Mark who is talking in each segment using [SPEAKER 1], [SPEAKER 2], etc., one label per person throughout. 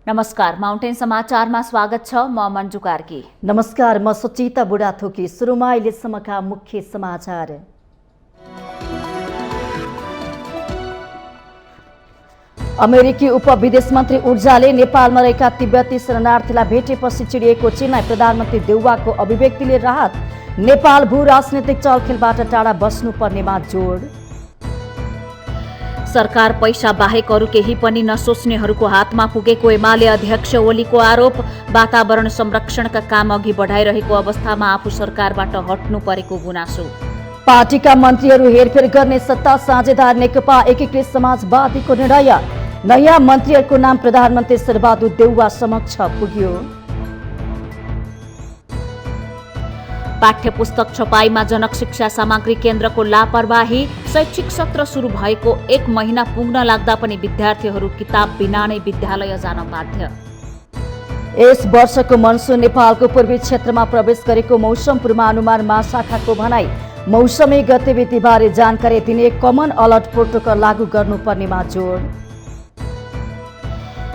[SPEAKER 1] नमस्कार, माउन्टेन समाचारमा स्वागत छ। म मन्जु कार्की।
[SPEAKER 2] नमस्कार, म सुचिता बुढाथोकी। सुरुमा अहिलेसम्मका मुख्य समाचार। अमेरिकी उपविदेश मन्त्री ऊर्जाले नेपालमा रहेका तिब्बती शरणार्थीलाई भेटेपछि चिडिएको चीनलाई प्रधानमन्त्री देउवाको अभिव्यक्तिले राहत। नेपाल भू राजनीतिक चलखेलबाट टाढा बस्नुपर्नेमा जोड।
[SPEAKER 1] सरकार पैसा बाहेक अरू केही पनि नसोच्नेहरूको हातमा पुगेको एमाले अध्यक्ष ओलीको आरोप। वातावरण संरक्षणका काम अघि बढाइरहेको अवस्थामा आफू सरकारबाट हट्नु परेको गुनासो।
[SPEAKER 2] पार्टीका मन्त्रीहरू हेरफेर गर्ने सत्ता साझेदार नेकपा एकीकृत समाजवादीको निर्णय। नयाँ मन्त्रीहरूको नाम प्रधानमन्त्री शेरबहादुर देउवा समक्ष पुग्यो।
[SPEAKER 1] पाठ्यपुस्तक छपाईमा जनक शिक्षा सामग्री केन्द्रको लापरवाही। शैक्षिक सत्र सुरु भएको 1 महिना पुग्न लाग्दा पनि विद्यार्थीहरू किताब बिना नै विद्यालय जान बाध्य।
[SPEAKER 2] यस वर्षको मनसुन नेपालको पूर्वी क्षेत्रमा प्रवेश गरेको मौसम पूर्वानुमान महाशाखाको भनाई। मौसमी गतिविधिबारे जानकारी दिने कमन अलर्ट प्रोटोकल लागू गर्नुपर्नेमा जोड।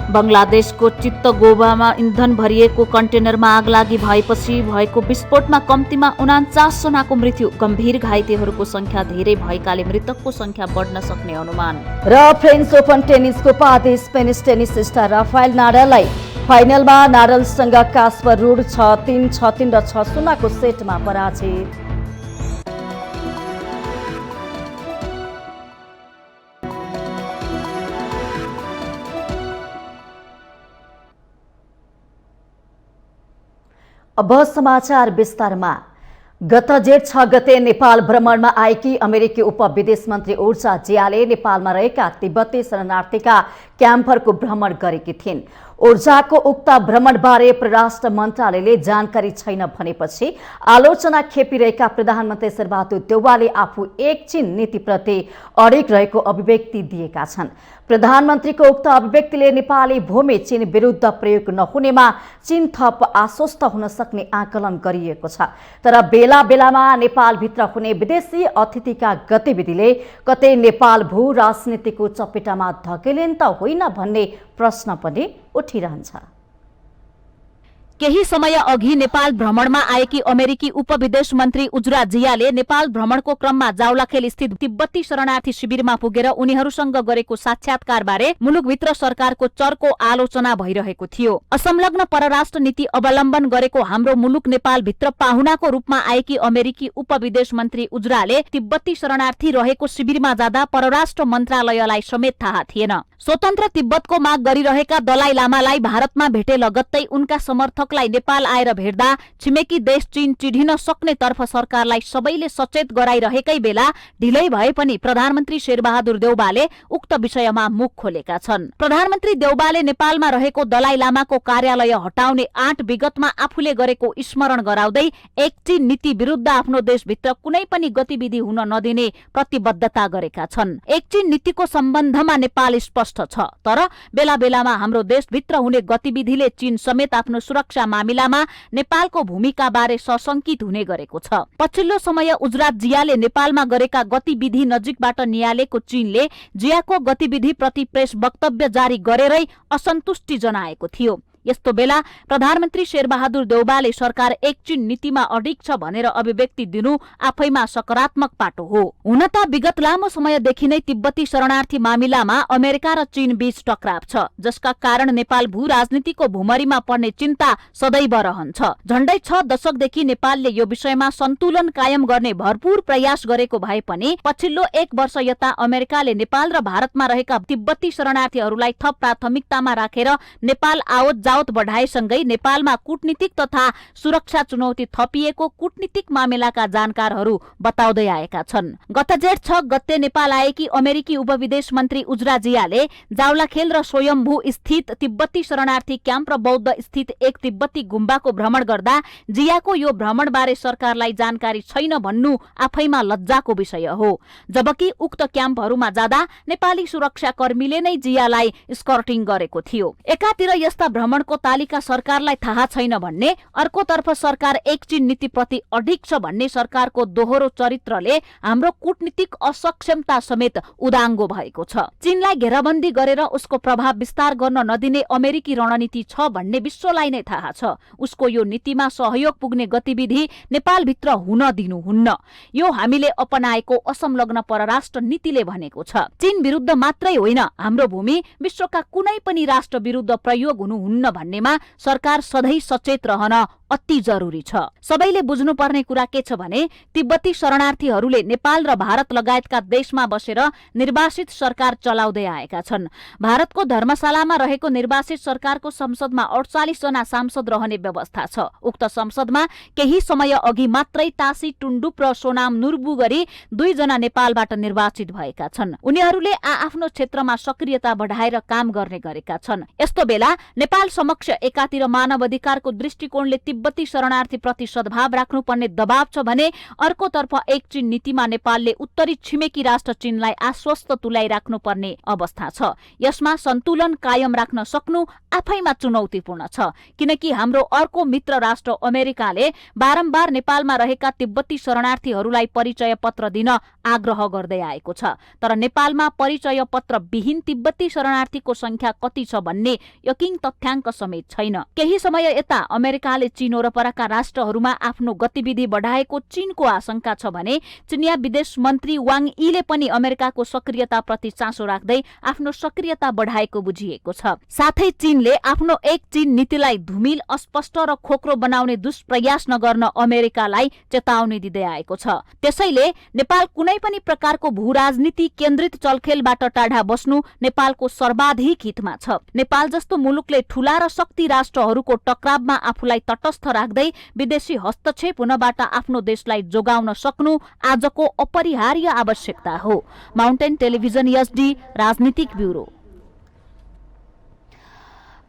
[SPEAKER 1] बंगलादेशको चित्तगोवामा इन्धन भरिएको कन्टेनरमा आगलागी भएपछि भएको विस्फोटमा कम्तीमा 49 जनाको मृत्यु। गम्भीर घाइतेहरूको संख्या धेरै भएकाले मृतकको संख्या बढ्न सक्ने अनुमान।
[SPEAKER 2] र फ्रेन्च ओपन टेनिसको उपाधि स्पेनिस टेनिस स्टार राफाएल नाडाललाई फाइनलमा नाडालसँग कास्पर रुड 6-3, 6-3 र 6-0 को सेटमा पराजित। अब समाचार विस्तारमा। गत जेठ 6 गते नेपाल भ्रमणमा आएकी अमेरिकी उपविदेश मन्त्री ऊर्जा जियाले नेपालमा रहेका तिब्बती शरणार्थीका क्याम्पहरूको भ्रमण गरेकी थिइन्। ऊर्जाको उक्त भ्रमणबारे परराष्ट्र मन्त्रालयले जानकारी छैन भनेपछि आलोचना खेपिरहेका प्रधानमन्त्री शेरबहादुर देउवाले आफू एक चीन नीतिप्रति अडिग रहेको अभिव्यक्ति दिएका छन्। प्रधानमन्त्रीको उक्त अभिव्यक्तिले नेपाली भूमि चीन विरुद्ध प्रयोग नहुनेमा चीन थप आश्वस्त हुन सक्ने आकलन गरिएको छ। तर बेला बेलामा नेपालभित्र हुने विदेशी अतिथिका गतिविधिले कतै नेपाल भू राजनीतिको चपेटामा धकेलिन् त होइन भन्ने प्रश्न पनि उठिरहन्छ।
[SPEAKER 1] केही समय अघि नेपाल भ्रमणमा आएकी अमेरिकी उपविदेश मन्त्री उजुरा जियाले नेपाल भ्रमणको क्रममा जावलाखेल स्थित तिब्बती शरणार्थी शिविरमा पुगेर उनीहरूसँग गरेको साक्षात्कारबारे मुलुकभित्र सरकारको चर्को आलोचना भइरहेको थियो। असंलग्न परराष्ट्र नीति अवलम्बन गरेको हाम्रो मुलुक नेपालभित्र पाहुनाको रूपमा आएकी अमेरिकी उपविदेश मन्त्री उजुराले तिब्बती शरणार्थी रहेको शिविरमा जाँदा परराष्ट्र मन्त्रालयलाई समेत थाहा थिएन। स्वतन्त्र तिब्बतको माग गरिरहेका दलाई लामालाई भारतमा भेटे लगत्तै उनका समर्थकलाई नेपाल आएर भेट्दा छिमेकी देश चीन चिढिन सक्ने तर्फ सरकारलाई सबैले सचेत गराइरहेकै बेला ढिलै भए पनि प्रधानमन्त्री शेरबहादुर देउवाले उक्त विषयमा मुख खोलेका छन्। प्रधानमन्त्री देउवाले नेपालमा रहेको दलाई लामाको कार्यालय हटाउने आँट विगतमा आफूले गरेको स्मरण गराउँदै एक चीन नीति विरुद्ध आफ्नो देशभित्र कुनै पनि गतिविधि हुन नदिने प्रतिबद्धता गरेका छन्। एक चीन नीतिको सम्बन्धमा नेपाल स्पष्ट छ, तर बेला बेलामा हाम्रो देशभित्र हुने गतिविधिले चीन समेत आफ्नो सुरक्षा मामिलामा नेपालको भूमिका बारे सशंकित हुने गरेको छ। पछिल्लो समय उजुरा जियाले नेपालमा गरेका गतिविधि नजिकबाट नियालेको चीनले जियाको गतिविधि प्रति प्रेस वक्तव्य जारी गरेरै असन्तुष्टि जनाएको थियो। यस्तो बेला प्रधानमन्त्री शेरबहादुर देउवाले सरकार एक चीन नीतिमा अडिग छ भनेर अभिव्यक्ति दिनु आफैमा सकारात्मक पाटो हो। हुन त विगत लामो समयदेखि नै तिब्बती शरणार्थी मामिलामा अमेरिका र चीन बीच टकराव छ, जसका कारण नेपाल भू राजनीतिको भूमरीमा पर्ने चिन्ता सदैव रहन्छ। झण्डै 6 दशकदेखि नेपालले यो विषयमा सन्तुलन कायम गर्ने भरपूर प्रयास गरेको भए पनि पछिल्लो 1 वर्ष यता अमेरिकाले नेपाल र भारतमा रहेका तिब्बती शरणार्थीहरूलाई थप प्राथमिकतामा राखेर नेपाल आवत जावत बढाएसँगै नेपालमा कूटनीतिक तथा सुरक्षा चुनौती थपिएको कूटनीतिक मामिलाका जानकारहरू बताउँदै आएका छन्। गत जेठ 6 गते नेपाल आएकी अमेरिकी उपविदेश मन्त्री उजुरा जियाले जावलाखेल र स्वयम्भू स्थित तिब्बती शरणार्थी क्याम्प र बौद्ध स्थित एक तिब्बती गुम्बाको भ्रमण गर्दा जियाको यो भ्रमणबारे सरकारलाई जानकारी छैन भन्नु आफैमा लज्जाको विषय हो। जबकि उक्त क्याम्पहरूमा जाँदा नेपाली सुरक्षाकर्मीले नै जियालाई स्कर्टिङ गरेको थियो। एकातिर यस्ता भ्रमण भ्रमणको तालिका सरकारलाई थाहा छैन भन्ने, अर्कोतर्फ सरकार एक चीन नीतिप्रति अडिग छ भन्ने सरकारको दोहोरो चरित्रले हाम्रो कूटनीतिक असक्षमता समेत उदाङ्गो भएको छ। चीनलाई घेराबन्दी गरेर उसको प्रभाव विस्तार गर्न नदिने अमेरिकी रणनीति छ भन्ने विश्वलाई नै थाहा छ। उसको यो नीतिमा सहयोग पुग्ने गतिविधि नेपालभित्र हुन दिनुहुन्न। यो हामीले अपनाएको असंलग्न परराष्ट्र नीतिले भनेको छ। चीन विरुद्ध मात्रै होइन, हाम्रो भूमि विश्वका कुनै पनि राष्ट्र विरुद्ध प्रयोग हुनुहुन्न भन्नेमा सरकार सधैँ सचेत रहन अति जरुरी छ। सबैले बुझ्नुपर्ने कुरा के छ भने तिब्बती शरणार्थीहरूले नेपाल र भारत लगायतका देशमा बसेर निर्वासित सरकार चलाउँदै आएका छन्। भारतको धर्मशालामा रहेको निर्वासित सरकारको संसदमा 48 जना सांसद रहने व्यवस्था छ। उक्त संसदमा केही समय अघि मात्रै तासी टुण्डुप र सोनाम नुर्बु गरी 2 जना नेपालबाट निर्वाचित भएका छन्। उनीहरूले आफ्नो क्षेत्रमा सक्रियता बढाएर काम गर्ने गरेका छन्। यस्तो बेला नेपाल समक्ष एकातिर मानव अधिकारको दृष्टिकोणले तिब्बती शरणार्थीप्रति सद्भाव राख्नुपर्ने दबाव छ भने अर्कोतर्फ एक चीन नीतिमा नेपालले उत्तरी छिमेकी राष्ट्र चीनलाई आश्वस्त तुल्याइराख्नुपर्ने अवस्था छ। यसमा सन्तुलन कायम राख्न सक्नु आफैमा चुनौतीपूर्ण छ, किनकि हाम्रो अर्को मित्र राष्ट्र अमेरिकाले बारम्बार नेपालमा रहेका तिब्बती शरणार्थीहरूलाई परिचय पत्र दिन आग्रह गर्दै आएको छ। तर नेपालमा परिचय पत्र विहीन तिब्बती शरणार्थीको संख्या कति छ भन्ने यकिन तथ्याङ्क समेत छैन। केही समय यता अमेरिकाले चीन वरपरका राष्ट्रहरूमा आफ्नो गतिविधि बढाएको चीनको आशंका छ भने चिनिया विदेश मन्त्री वाङ यीले पनि अमेरिकाको सक्रियताप्रति चासो राख्दै आफ्नो सक्रियता बढाएको बुझिएको छ। साथै चीनले आफ्नो एक चीन नीतिलाई धुमिल, अस्पष्ट र खोक्रो बनाउने दुष्प्रयास नगर्न अमेरिकालाई चेतावनी दिँदै आएको छ। त्यसैले नेपाल कुनै पनि प्रकारको भूराजनीति केन्द्रित चलखेलबाट टाढा बस्नु नेपालको सर्वाधिक हितमा छ। नेपाल जस्तो मुलुकले ठूला र शक्ति राष्ट्रहरूको टकरावमा आफूलाई तटस्थ राख्दै विदेशी हस्तक्षेप हुनबाट आफ्नो देशलाई जोगाउन सक्नु आजको अपरिहार्य आवश्यकता हो। माउन्टेन टेलिभिजन एसडी राजनीतिक ब्युरो।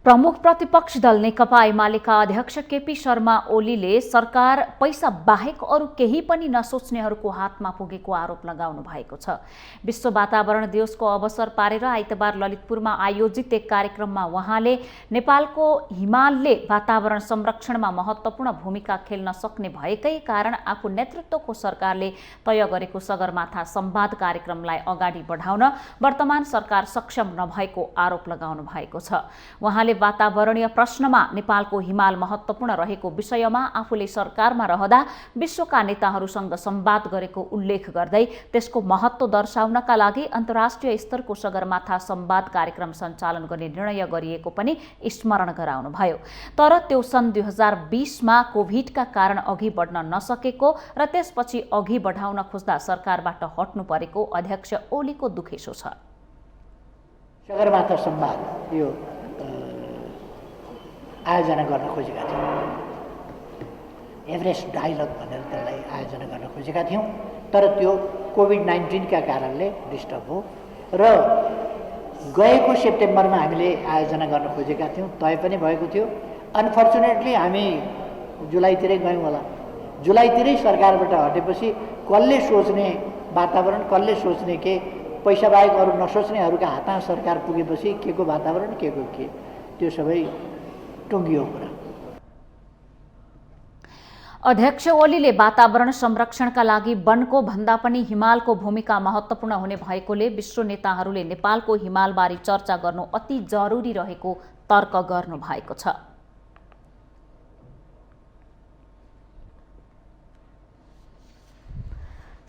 [SPEAKER 2] प्रमुख प्रतिपक्ष दल नेकपा एमालेका अध्यक्ष केपी शर्मा ओलीले सरकार पैसा बाहेक अरू केही पनि नसोच्नेहरूको हातमा पुगेको आरोप लगाउनु भएको छ। विश्व वातावरण दिवसको अवसर पारेर आइतबार ललितपुरमा आयोजित एक कार्यक्रममा उहाँले नेपालको हिमालले वातावरण संरक्षणमा महत्त्वपूर्ण भूमिका खेल्न सक्ने भएकै कारण आफू नेतृत्वको सरकारले तय गरेको सगरमाथा संवाद कार्यक्रमलाई अगाडि बढाउन वर्तमान सरकार सक्षम नभएको आरोप लगाउनु भएको छ। उहाँले वातावरणीय प्रश्नमा नेपालको हिमाल महत्त्वपूर्ण रहेको विषयमा आफूले सरकारमा रहँदा विश्वका नेताहरूसँग संवाद गरेको उल्लेख गर्दै त्यसको महत्त्व दर्शाउनका लागि अन्तर्राष्ट्रिय स्तरको सगरमाथा संवाद कार्यक्रम सञ्चालन गर्ने निर्णय गरिएको पनि स्मरण गराउनुभयो। तर त्यो सन् 2020मा कोभिडका कारण अघि बढ्न नसकेको र त्यसपछि अघि बढाउन खोज्दा सरकारबाट हट्नु परेको अध्यक्ष ओलीको दुखेसो छ।
[SPEAKER 3] सगरमाथा संवाद यो आयोजना गर्न खोजेका थियौँ। एभरेस्ट डायलग भनेर त्यसलाई आयोजना गर्न खोजेका थियौँ, तर त्यो कोभिड-19 कारणले डिस्टर्ब हो र गएको सेप्टेम्बरमा हामीले आयोजना गर्न खोजेका थियौँ, तय पनि भएको थियो। अनफर्चुनेटली हामी जुलाईतिरै गयौँ होला। जुलाईतिरै सरकारबाट हटेपछि कसले सोच्ने वातावरण, कसले सोच्ने के, पैसा बाहेक अरू नसोच्नेहरूका हातमा सरकार पुगेपछि के को वातावरण, के को के, त्यो सबै टुङ्गियो कुरा।
[SPEAKER 2] अध्यक्ष ओलीले वातावरण संरक्षणका लागि वनको भन्दा पनि हिमालको भूमिका महत्त्वपूर्ण हुने भएकोले विश्व नेताहरूले नेपालको हिमालबारे चर्चा गर्नु अति जरुरी रहेको तर्क गर्नु भएको छ।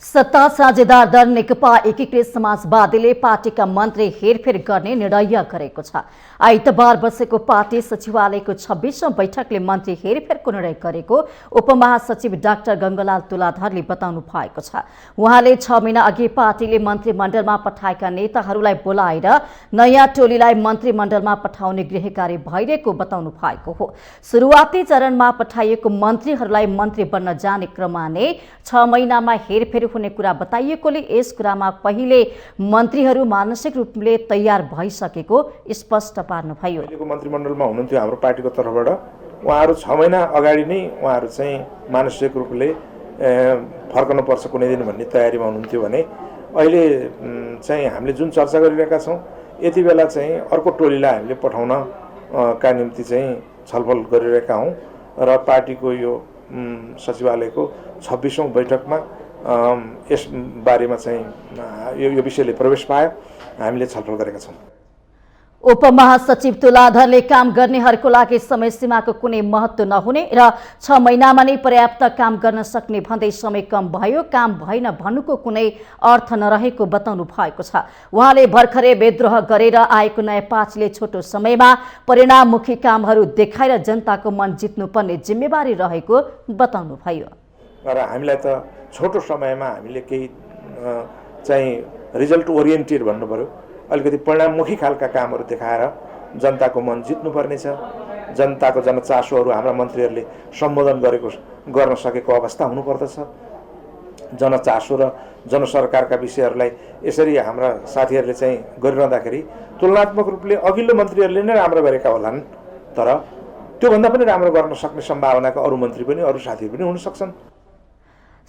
[SPEAKER 2] सत्ता साझेदार दल नेकपा एकीकृत समाजवादीले पार्टीका मन्त्री हेरफेर गर्ने निर्णय गरेको छ। आइतबार बसेको पार्टी सचिवालयको 26औं बैठकले मन्त्री हेरफेरको निर्णय गरेको उपमहासचिव डाक्टर गंगालाल तुलाधरले बताउनु भएको छ। उहाँले 6 महिना अघि पार्टीले मन्त्रीमण्डलमा पठाएका नेताहरूलाई बोलाएर नयाँ टोलीलाई मन्त्रीमण्डलमा पठाउने गृह कार्य भइरहेको बताउनु भएको हो। सुरुवाती चरणमा पठाइएको मन्त्रीहरूलाई मन्त्री बन्न जाने क्रममा नै 6 महिनामा हेरफेर हुने कुरा बताइएकोले यस कुरामा पहिले मन्त्रीहरू मानसिक रूपले तयार भइसकेको स्पष्ट पार्नुभयो।
[SPEAKER 4] अहिलेको मन्त्रीमण्डलमा हुनुहुन्थ्यो हाम्रो पार्टीको तर्फबाट, उहाँहरू 6 महिना अगाडि नै उहाँहरू चाहिँ मानसिक रूपले फर्कनुपर्छ कुनै दिन भन्ने तयारीमा हुनुहुन्थ्यो भने अहिले चाहिँ हामीले जुन चर्चा गरिरहेका छौँ यति बेला चाहिँ अर्को टोलीलाई हामीले पठाउन का निम्ति चाहिँ छलफल गरिरहेका हौँ र पार्टीको यो सचिवालयको 26औं बैठकमा यस बारेमा चाहिँ यो विषयले प्रवेश पायो। हामीले छलफल गरेका छौँ।
[SPEAKER 2] उपमहासचिव तुलाधरले काम गर्नेहरूको लागि समय सीमाको कुनै महत्त्व नहुने र 6 महिनामा नै पर्याप्त काम गर्न सक्ने भन्दै समय कम भयो, काम भएन भन्नुको कुनै अर्थ नरहेको बताउनु भएको छ। उहाँले भर्खरै विद्रोह गरेर आएको नयाँ पार्टीले छोटो समयमा परिणाममुखी कामहरू देखाएर जनताको मन जित्नुपर्ने जिम्मेवारी रहेको बताउनु भयो।
[SPEAKER 4] र हामीलाई त छोटो समयमा हामीले केही चाहिँ रिजल्ट ओरिएन्टेड भन्नु पर्यो, अलिकति परिणाममुखी खालका कामहरू देखाएर जनताको मन जित्नुपर्ने छ। जनताको जनचासोहरू हाम्रा मन्त्रीहरूले सम्बोधन गर्न सकेको अवस्था हुनुपर्दछ। जनचासो र जनसरकारका विषयहरूलाई यसरी हाम्रा साथीहरूले चाहिँ गरिरहँदाखेरि तुलनात्मक रूपले अघिल्लो मन्त्रीहरूले नै राम्रो गरेका होलान्, तर त्योभन्दा पनि राम्रो गर्न सक्ने सम्भावनाका अरू मन्त्री पनि अरू साथीहरू पनि हुन सक्छन्।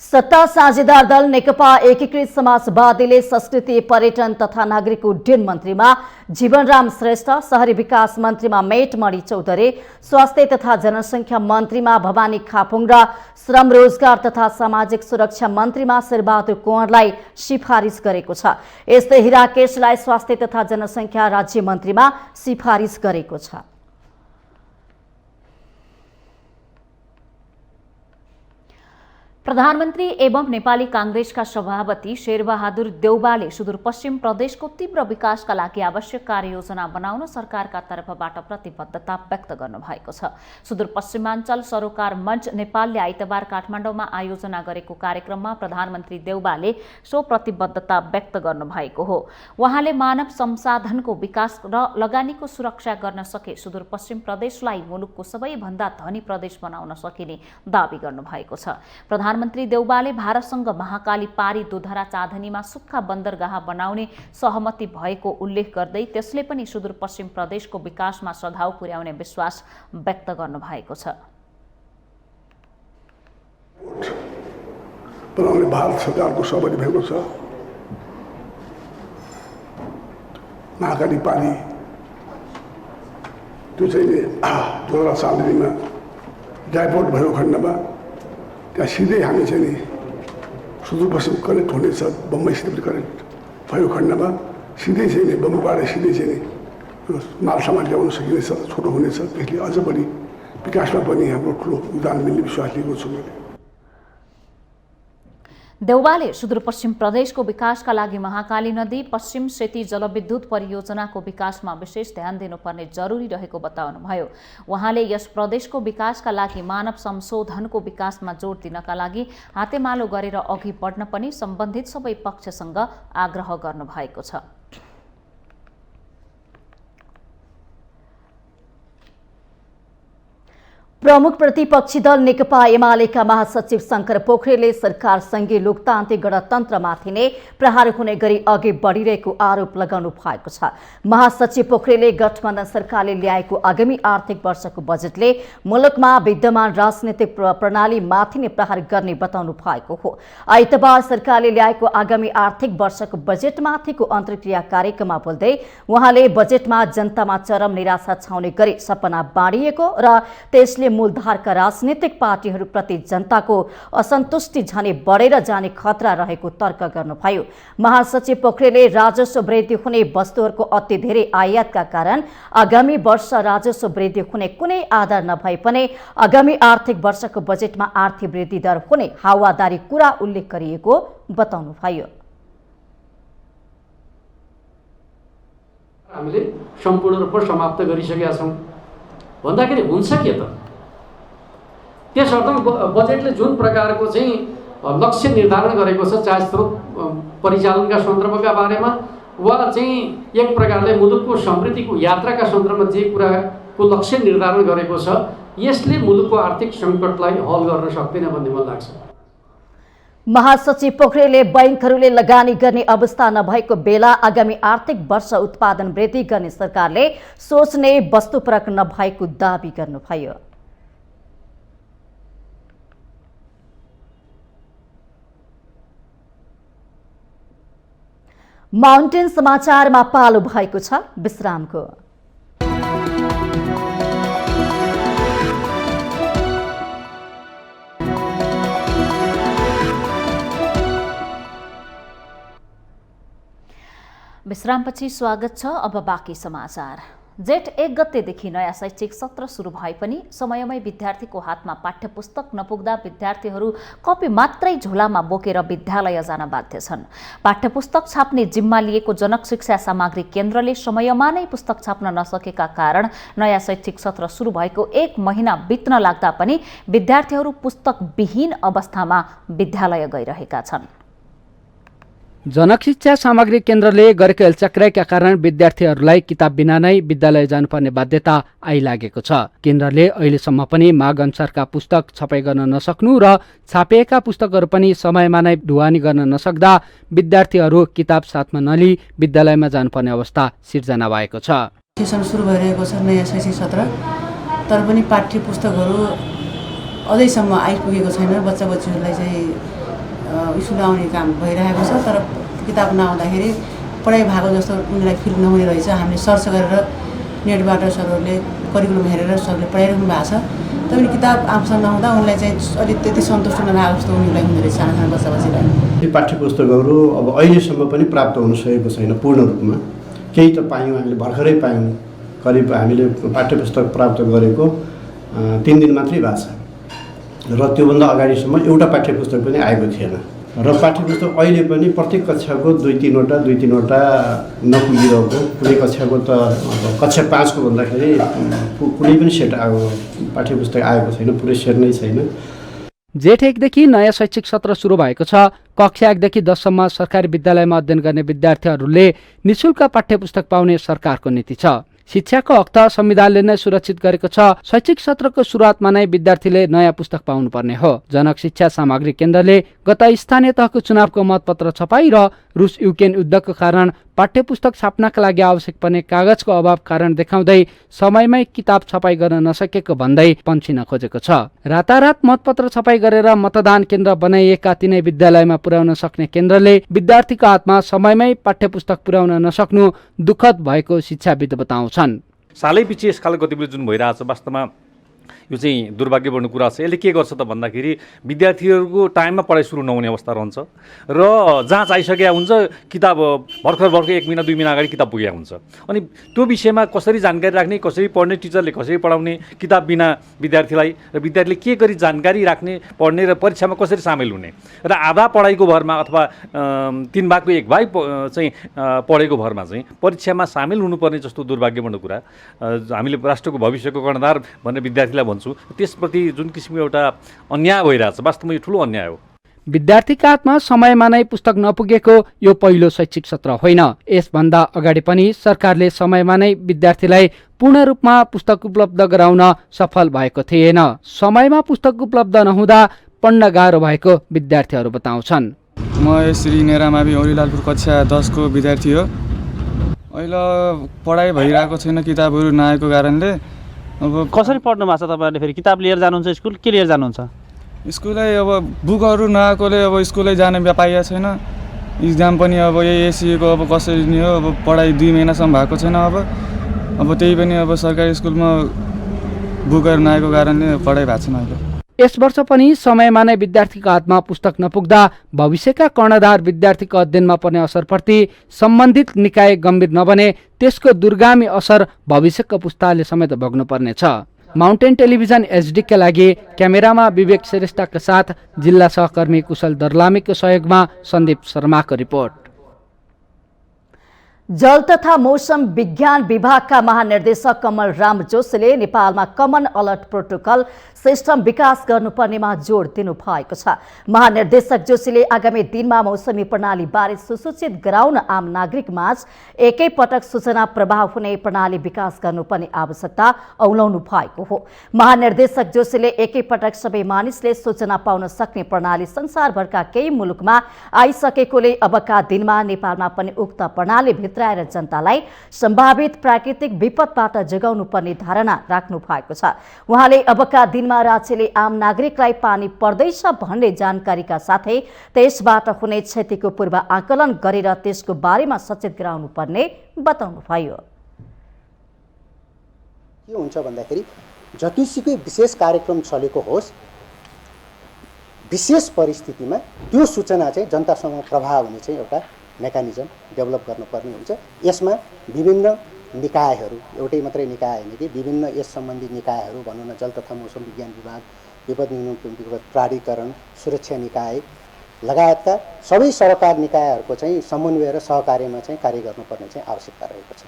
[SPEAKER 2] सत्ता साझेदार दल नेकपा एकीकृत समाजवादीले संस्कृति पर्यटन तथा नागरिक उड्डयन मन्त्रीमा जीवनराम श्रेष्ठ, शहरी विकास मन्त्रीमा मेटमणि चौधरी, स्वास्थ्य तथा जनसङ्ख्या मन्त्रीमा भवानी खापुङ र श्रम रोजगार तथा सामाजिक सुरक्षा मन्त्रीमा शेरबहादुर कुँवरलाई सिफारिस गरेको छ। यस्तै हिराकेशलाई स्वास्थ्य तथा जनसङ्ख्या राज्य मन्त्रीमा सिफारिस गरेको छ।
[SPEAKER 1] प्रधानमन्त्री एवं नेपाली कांग्रेसका सभापति शेरबहादुर देउवाले सुदूरपश्चिम प्रदेशको तीव्र विकासका लागि आवश्यक कार्ययोजना बनाउन सरकारका तर्फबाट प्रतिबद्धता व्यक्त गर्नुभएको छ। सुदूरपश्चिमाञ्चल सरोकार मञ्च नेपालले आइतबार काठमाडौँमा आयोजना गरेको कार्यक्रममा प्रधानमन्त्री देउवाले सो प्रतिबद्धता व्यक्त गर्नुभएको हो। उहाँले मानव संसाधनको विकास र लगानीको सुरक्षा गर्न सके सुदूरपश्चिम प्रदेशलाई मुलुकको सबैभन्दा धनी प्रदेश बनाउन सकिने दावी गर्नुभएको छ। प्रधानमन्त्री देउवाले भारतसँग महाकाली पारी दुधरा चाँदनीमा सुक्खा बन्दरगाह बनाउने सहमति भएको उल्लेख गर्दै त्यसले पनि सुदूरपश्चिम प्रदेशको विकासमा सघाउ पुर्याउने विश्वास व्यक्त गर्नुभएको छ।
[SPEAKER 5] बनाउने भारत सरकारको सहमति भएको छ। महाकाली पारी त्यो चाहिँ दुधरा चाँदनीमा ड्राइपोर्ट भएको खण्डमा त्यहाँ सिधै हामी चाहिँ नि सुदूरपश्चिम कनेक्ट हुनेछ। बम्बईसित पनि कनेक्ट भएको खण्डमा सिधै चाहिँ नि बम्बईबाट सिधै चाहिँ नि माल सामान ल्याउन सकिनेछ, छोटो हुनेछ। त्यसले अझ बढी विकासमा पनि हाम्रो ठुलो योगदान मिल्ने विश्वास लिएको छु मैले।
[SPEAKER 1] देउवाले सुदूरपश्चिम प्रदेशको विकासका लागि महाकाली नदी पश्चिम सेती जलविद्युत परियोजनाको विकासमा विशेष ध्यान दिनुपर्ने जरुरी रहेको बताउनुभयो। उहाँले यस प्रदेशको विकासका लागि मानव संशोधनको विकासमा जोड दिनका लागि हातेमालो गरेर अघि बढ्न पनि सम्बन्धित सबै पक्षसँग आग्रह गर्नुभएको छ।
[SPEAKER 2] प्रमुख प्रतिपक्षी दल नेकपा एमालेका महासचिव शंकर पोखरेलले सरकारसँगै लोकतान्त्रिक गणतन्त्रमाथि नै प्रहार हुने गरी अघि बढिरहेको आरोप लगाउनु भएको छ। महासचिव पोखरेलले गठबन्धन सरकारले ल्याएको आगामी आर्थिक वर्षको बजेटले मुलुकमा विद्यमान राजनीतिक प्रणालीमाथि नै प्रहार गर्ने बताउनु भएको हो। आइतबार सरकारले ल्याएको आगामी आर्थिक वर्षको बजेटमाथिको अन्तर्क्रिया कार्यक्रममा बोल्दै उहाँले बजेटमा जनतामा चरम निराशा छाउने गरी सपना बाँडिएको र त्यसले मूलधारका राजनीतिक पार्टीहरूप्रति जनताको असन्तुष्टि झनै बढेर जाने खतरा रहेको तर्क गर्नुभयो। महासचिव पोखरेलले राजस्व वृद्धि हुने वस्तुहरूको अति धेरै आयातका कारण आगामी वर्ष राजस्व वृद्धि हुने कुनै आधार नभए पनि आगामी आर्थिक वर्षको बजेटमा आर्थिक वृद्धि दर हुने हावादारी कुरा उल्लेख गरिएको बताउनुभयो।
[SPEAKER 6] हामीले सम्पूर्ण रूपमा समाप्त गरिसकेका छौँ भन्दाखेरि हुन्छ के त? त्यस अर्थमा बजेटले जुन प्रकारको चाहिँ लक्ष्य निर्धारण गरेको छ, चाहे स्रोत परिचालनका सन्दर्भका बारेमा वा चाहिँ एक प्रकारले मुलुकको समृद्धिको यात्राका सन्दर्भमा जे कुराको लक्ष्य निर्धारण गरेको छ, यसले मुलुकको आर्थिक सङ्कटलाई हल गर्न सक्दैन भन्ने मलाई लाग्छ।
[SPEAKER 2] महासचिव पोखरेलले बैंकहरूले लगानी गर्ने अवस्था नभएको बेला आगामी आर्थिक वर्ष उत्पादन वृद्धि गर्ने सरकारले सोच्ने वस्तुपरक नभएको दावी गर्नुभयो। माउन्टेन समाचारमा पालो भएको छ विश्रामको।
[SPEAKER 1] विश्रामपछि स्वागत छ। अब बाँकी समाचार। जेठ 1 गतेदेखि नयाँ शैक्षिक सत्र सुरु भए पनि समयमै विद्यार्थीको हातमा पाठ्यपुस्तक नपुग्दा विद्यार्थीहरू कपी मात्रै झोलामा बोकेर विद्यालय जान बाध्य छन्। पाठ्यपुस्तक छाप्ने जिम्मा लिएको जनक शिक्षा सामग्री केन्द्रले समयमा नै पुस्तक छाप्न नसकेका कारण नयाँ शैक्षिक सत्र सुरु भएको 1 महिना बित्न लाग्दा पनि विद्यार्थीहरू पुस्तकविहीन अवस्थामा विद्यालय गइरहेका छन्।
[SPEAKER 6] जनक शिक्षा सामग्री केन्द्रले गरेको हेलचक्राइका कारण विद्यार्थीहरूलाई किताब बिना नै विद्यालय जानुपर्ने बाध्यता आइलागेको छ। केन्द्रले अहिलेसम्म पनि माग अनुसारका पुस्तक छपाई गर्न नसक्नु र छापिएका पुस्तकहरू पनि समयमा नै ढुवानी गर्न नसक्दा विद्यार्थीहरू किताब साथमा नलिई विद्यालयमा जानुपर्ने अवस्था सिर्जना भएको छ।
[SPEAKER 7] सेसन सुरु भइरहेको छ नयाँ शैक्षिक सत्र, तर पनि पाठ्य पुस्तकहरू अझैसम्म आइपुगेको छैन। बच्चा बच्चीहरूलाई चाहिँ स्कुल आउने काम भइरहेको छ, तर किताब नआउँदाखेरि पढाइ भएको जस्तो उनीहरूलाई फिल नहुने रहेछ। हामीले सर्च गरेर नेटबाट सरहरूले करिकुलम हेरेर सरले पढाइरहनु भएको छ, तर किताब आफूसँग नहुँदा उनलाई चाहिँ अलिक त्यति सन्तुष्ट नभएको जस्तो उनीहरूलाई हुँदो रहेछ साना साना बच्चा बच्चीलाई।
[SPEAKER 8] ती पाठ्य पुस्तकहरू अब अहिलेसम्म पनि प्राप्त हुन सकेको छैन पूर्ण रूपमा। केही त पायौँ, हामीले भर्खरै पायौँ। करिब हामीले पाठ्य पुस्तक प्राप्त गरेको 3 दिन मात्रै भएको छ र त्योभन्दा अगाडिसम्म एउटा पाठ्य पुस्तक पनि आएको थिएन। र पाठ्य पुस्तक अहिले पनि प्रत्येक कक्षाको 2-3वटा नपुगिरहेको, कुनै कक्षाको त कक्षा 5को भन्दाखेरि कुनै पनि सेट पाठ्य पुस्तक आएको छैन, पुरै सेट नै छैन।
[SPEAKER 6] जेठ 1 देखि नयाँ शैक्षिक सत्र सुरु भएको छ। कक्षा 1 देखि 10 सम्म सरकारी विद्यालयमा अध्ययन गर्ने विद्यार्थीहरूले निशुल्क पाठ्य पुस्तक पाउने सरकारको नीति छ। शिक्षाको हक त संविधानले नै सुरक्षित गरेको छ। शैक्षिक सत्रको सुरुवातमा नै विद्यार्थीले नयाँ पुस्तक पाउनुपर्ने हो। जनक शिक्षा सामग्री केन्द्रले गत स्थानीय तहको चुनावको मतपत्र छपाई र रुस युक्रेन युद्धको कारण पाठ्य पुस्तक छाप्नका लागि आवश्यक पर्ने कागजको अभाव कारण देखाउँदै समयमै किताब छपाई गर्न नसकेको भन्दै पन्छिन खोजेको छ। रातारात मतपत्र छपाई गरेर मतदान केन्द्र बनाइएका तिनै विद्यालयमा पुर्याउन सक्ने केन्द्रले विद्यार्थीको हातमा समयमै पाठ्य पुस्तक पुर्याउन नसक्नु दुःखद भएको शिक्षाविद बताउँछन्।
[SPEAKER 9] सालै पछि यस खालको गतिविधि जुन भइरहेछ, वास्तवमा यो चाहिँ दुर्भाग्यपूर्ण कुरा छ। यसले के गर्छ त भन्दाखेरि विद्यार्थीहरूको टाइममा पढाइ सुरु नहुने अवस्था रहन्छ र जहाँ चाहिसकेका हुन्छ किताब भर्खर 1 महिना 2 महिना अगाडि किताब पुगेको हुन्छ। अनि त्यो विषयमा कसरी जानकारी राख्ने, कसरी पढ्ने, टिचरले कसरी पढाउने, किताब बिना विद्यार्थीलाई र विद्यार्थीले के गरी जानकारी राख्ने, पढ्ने र परीक्षामा कसरी सामेल हुने र आधा पढाइको भरमा अथवा 3 भागको 1 भाग चाहिँ पढेको भरमा चाहिँ परीक्षामा सामेल हुनुपर्ने जस्तो दुर्भाग्यपूर्ण कुरा हामीले राष्ट्रको भविष्यको कर्णधार भनेर विद्यार्थीलाई भन्छु। त्यसप्रति जुन किसिमको एउटा अन्याय भइरहेछ, वास्तवमा यो ठुलो अन्याय हो।
[SPEAKER 6] विद्यार्थीका हातमा समयमा नै पुस्तक नपुगेको यो पहिलो शैक्षिक सत्र होइन। यसभन्दा अगाडि पनि सरकारले समयमा नै विद्यार्थीलाई पूर्ण रूपमा पुस्तक उपलब्ध गराउन सफल भएको थिएन। समयमा पुस्तक उपलब्ध नहुँदा पढ्न गाह्रो भएको विद्यार्थीहरू बताउँछन्।
[SPEAKER 10] म श्री नेरामावि औरीलालपुर कक्षा 10 को विद्यार्थी हो। अहिले पढाइ भइरहेको छैन किताबहरू नआएको कारणले।
[SPEAKER 11] अब कसरी पढ्नु भएको छ तपाईँहरूले? फेरि किताब लिएर जानुहुन्छ स्कुल, के लिएर जानुहुन्छ?
[SPEAKER 10] स्कुलै अब बुकहरू नआएकोले अब स्कुलै जान पाइएको छैन। इक्जाम पनि अब यही एसिएको अब कसरी नि हो, अब पढाइ 2 महिनासम्म भएको छैन। अब त्यही पनि अब सरकारी स्कुलमा बुकहरू नआएको कारणले पढाइ भएको छैन अहिले।
[SPEAKER 6] यस वर्ष पनि समयमा नै विद्यार्थीको हातमा पुस्तक नपुग्दा भविष्यका कर्णधार विद्यार्थीको अध्ययनमा पर्ने असरप्रति सम्बन्धित निकाय गम्भीर नबने त्यसको दूरगामी असर भविष्यको पुस्ताले समेत भोग्नुपर्नेछ। माउन्टेन टेलिभिजन एचडीका लागि क्यामेरामा विवेक श्रेष्ठका साथ जिल्ला सहकर्मी कुशल दर्लामीको सहयोगमा सन्दीप शर्माको रिपोर्ट।
[SPEAKER 2] जल तथा मौसम विज्ञान विभागका महानिर्देशक कमल राम जोशीले नेपालमा कमन अलर्ट प्रोटोकल सिस्टम विकास गर्नुपर्नेमा जोड दिनु भएको छ। महानिर्देशक जोशीले आगामी दिनमा मौसमी प्रणाली बारे सुसूचित गराउन आम नागरिक माझ एकै पटक सूचना प्रवाह हुने प्रणाली विकास गर्नुपर्ने आवश्यकता औलाउनु भएको हो। महानिर्देशक जोशीले एकै पटक सबै मानिसले सूचना पाउन सक्ने प्रणाली संसारभरका केही मुलुकमा आइसकेकोले अबका दिनमा नेपालमा पनि उक्त प्रणाली भित्राएर जनतालाई सम्भावित प्राकृतिक विपदबाट जोगाउनु पर्ने धारणा राख्नु भएको छ। उहाँले अबका दिनमा राज्यले आम नागरिकलाई पानी पर्दैछ भन्ने जानकारीका साथै त्यसबाट हुने क्षतिको पूर्व आकलन गरेर त्यसको बारेमा सचेत गराउनु पर्ने बताउनुभयो।
[SPEAKER 12] के हुन्छ भन्दाखेरि जतिसुकै विशेष कार्यक्रम चलेको होस्, विशेष परिस्थितिमा त्यो सूचना चाहिँ जनतासँग प्रभाव हुने चाहिँ एउटा मेकानिजम डेभलप गर्नुपर्ने हुन्छ। यसमा विभिन्न निकायहरू, एउटै मात्रै निकाय होइन कि विभिन्न यस सम्बन्धी निकायहरू भनौँ न, जल तथा मौसम विज्ञान विभाग, विपद न्यूनीकरण प्राधिकरण, सुरक्षा निकाय लगायतका सबै सरकार निकायहरूको चाहिँ समन्वय र सहकार्यमा चाहिँ कार्य गर्नुपर्ने चाहिँ आवश्यकता रहेको छ।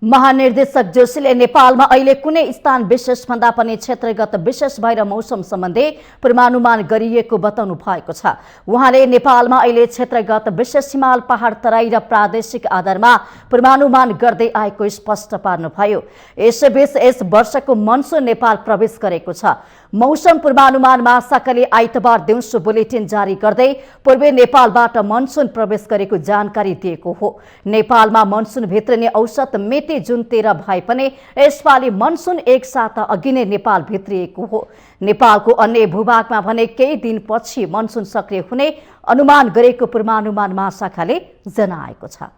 [SPEAKER 2] महानिर्देशक जोशीले नेपालमा अहिले कुनै स्थान विशेष भन्दा पनि क्षेत्रगत विशेष भएर मौसम सम्बन्धी पूर्वानुमान गरिएको बताउनु भएको छ। उहाँले नेपालमा अहिले क्षेत्रगत विशेष हिमाल, पहाड, तराई र प्रादेशिक आधारमा पूर्वानुमान गर्दै आएको स्पष्ट पार्नुभयो। यसैबीच यस वर्षको मनसुन नेपाल प्रवेश गरेको छ। मौसम पूर्वानुमान महाशाखाले आइतबार दिउँसो बुलेटिन जारी गर्दै पूर्वी नेपालबाट मनसुन प्रवेश गरेको जानकारी दिएको हो। नेपालमा मनसुन भित्रिने औसत मिति जुन 13 भए पनि यसपालि मनसुन एक साता अघि नै नेपाल भित्रिएको हो। नेपालको अन्य भूभागमा भने केही दिनपछि मनसुन सक्रिय हुने अनुमान गरेको पूर्वानुमान महाशाखाले जनाएको छ।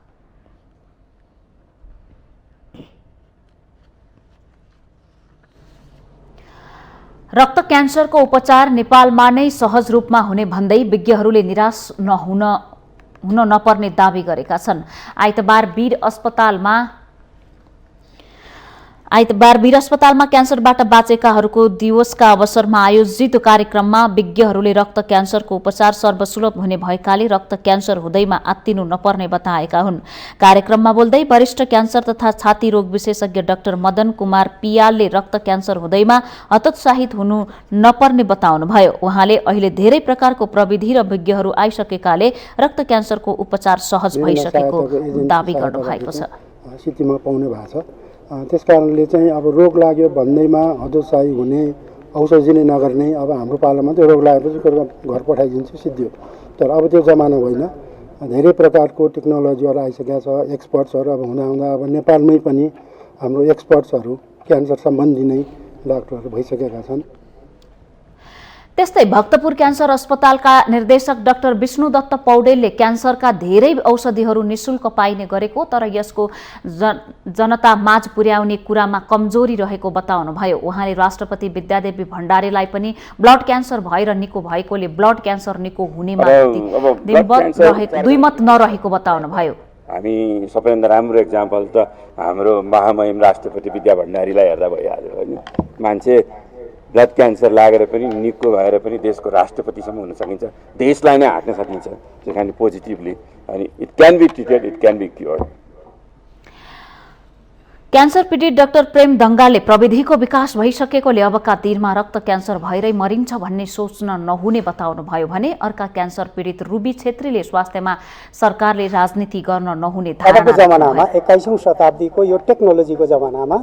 [SPEAKER 1] रक्त क्यान्सरको उपचार नेपालमा नै सहज रूपमा हुने भन्दै विज्ञहरूले निराश हुन नपर्ने दावी गरेका छन्। आइतबार वीर अस्पतालमा क्यान्सरबाट बाँचेकाहरूको दिवसका अवसरमा आयोजित कार्यक्रममा विज्ञहरूले रक्त क्यान्सरको उपचार सर्वसुलभ हुने भएकाले रक्त क्यान्सर हुँदैमा आत्तिनु नपर्ने बताएका हुन्। कार्यक्रममा बोल्दै वरिष्ठ क्यान्सर तथा छाती रोग विशेषज्ञ डाक्टर मदन कुमार पियालले रक्त क्यान्सर हुँदैमा हतोत्साहित हुनु नपर्ने बताउनुभयो। उहाँले अहिले धेरै प्रकारको प्रविधि र विज्ञहरू आइसकेकाले रक्त क्यान्सरको उपचार सहज भइसकेको दावी गर्नुभएको छ।
[SPEAKER 13] सिटीमा पाउने भएको छ। त्यस कारणले चाहिँ अब रोग लाग्यो भन्दैमा हतोत्साही हुने, औषधि नै नगर्ने, अब हाम्रो पालामा त्यो रोग लागेपछि घर पठाइदिन्छ सिद्धि हो। तर अब त्यो जमाना होइन। धेरै प्रकारको टेक्नोलोजीहरू आइसकेका छ, एक्सपर्ट्सहरू अब हुँदा अब नेपालमै पनि हाम्रो एक्सपर्ट्सहरू क्यान्सर सम्बन्धी नै डाक्टरहरू भइसकेका छन्।
[SPEAKER 1] त्यस्तै भक्तपुर क्यान्सर अस्पतालका निर्देशक डाक्टर विष्णुदत्त पौडेलले क्यान्सरका धेरै औषधिहरू निशुल्क पाइने गरेको तर यसको जनता माझ पुर्याउने कुरामा कमजोरी रहेको बताउनुभयो। उहाँले राष्ट्रपति विद्यादेवी भण्डारीलाई पनि ब्लड क्यान्सर भएर निको भएकोले ब्लड क्यान्सर निको हुनेमा दुईमत नरहेको बताउनुभयो।
[SPEAKER 14] हामी सबैभन्दा राम्रो एक्जाम्पल त हाम्रो महामहिम राष्ट्रपति विद्या भण्डारीलाई हेर्दा भइहाल्यो होइन। मान्छे ब्लड क्यान्सर लागेर पनि निको भएर पनि देशको राष्ट्रपतिसम्म हुन सकिन्छ, देशलाई नै हाँक्न सकिन्छ। त्यही कारण पोजिटिभली अनि it can be treated, it can be cured.
[SPEAKER 1] Cancer पीडित डाक्टर प्रेम ढङ्गालले प्रविधिको विकास भइसकेकोले अबका दिनमा रक्त क्यान्सर भएरै मरिन्छ भन्ने सोच्न नहुने बताउनुभयो भने अर्का क्यान्सर पीडित रुबी छेत्रीले स्वास्थ्यमा सरकारले राजनीति गर्न नहुने
[SPEAKER 15] धारणा जमानामा 21औं शताब्दीको यो टेक्नोलोजीको जमानामा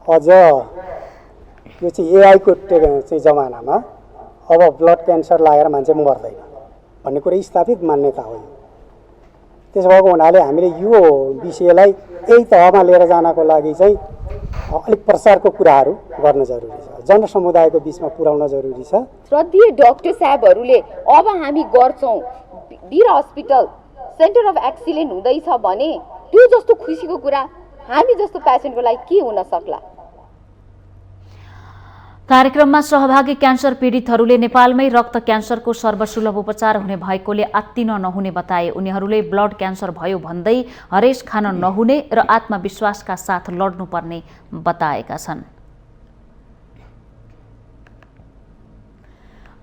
[SPEAKER 15] अझ यो चाहिँ एआईको चाहिँ जमानामा अब ब्लड क्यान्सर लागेर मान्छे मर्दैन भन्ने कुरा स्थापित मान्यता हो। त्यसो भएको हुनाले हामीले यो विषयलाई यही तहमा लिएर जानको लागि चाहिँ अलिक प्रचारको कुराहरू गर्न जरुरी छ, जनसमुदायको बिचमा पुर्याउन जरुरी छ।
[SPEAKER 16] श्रद्धेय डाक्टर साहबहरूले अब हामी गर्छौँ वीर हस्पिटल सेन्टर अफ एक्सिलेन्स हुँदैछ भने त्यो जस्तो खुसीको कुरा हामी जस्तो पेसेन्टको लागि के हुन सक्ला।
[SPEAKER 1] कार्यक्रममा सहभागी क्यान्सर पीडितहरूले नेपालमै रक्त क्यान्सरको सर्वसुलभ उपचार हुने भएकोले आत्तिन नहुने बताए। उनीहरूले ब्लड क्यान्सर भयो भन्दै हरेस खान नहुने र आत्मविश्वासका साथ लड्नुपर्ने बताएका छन्।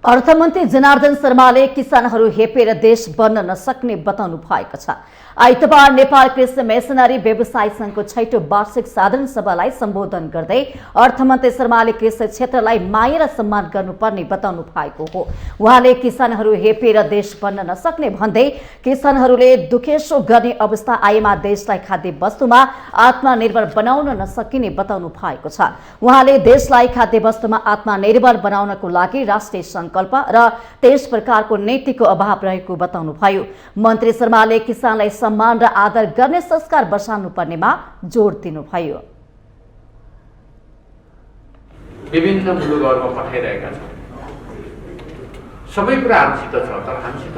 [SPEAKER 2] अर्थमन्त्री जनार्दन शर्माले किसानहरू हेपेर देश बन्न नसक्ने बताउनु भएको छ। आइतबार नेपाल कृषि मेसनरी व्यवसाय संघको 6औं वार्षिक साधारण सभालाई सम्बोधन गर्दै अर्थमन्त्री शर्माले कृषि क्षेत्रलाई माया र सम्मान गर्नुपर्ने बताउनु भएको हो। उहाँले किसानहरू हेपेर देश बन्न नसक्ने भन्दै किसानहरूले दुखेसो गर्ने अवस्था आएमा देशलाई खाद्य वस्तुमा आत्मनिर्भर बनाउन नसकिने बताउनु भएको छ। उहाँले देशलाई खाद्य वस्तुमा आत्मनिर्भर बनाउनको लागि राष्ट्रिय संकल्प र त्यस प्रकारको नीतिको अभाव रहेको बताउनुभयो। मन्त्री शर्माले किसानलाई सम्मान र आदर गर्ने संस्कार बसाल्नु पर्नेमा जोड दिनुभयो।
[SPEAKER 6] विभिन्न मुलुकहरूमा पठाइरहेका छौँ, सबै कुरा हामीसित छ, तर हामीसित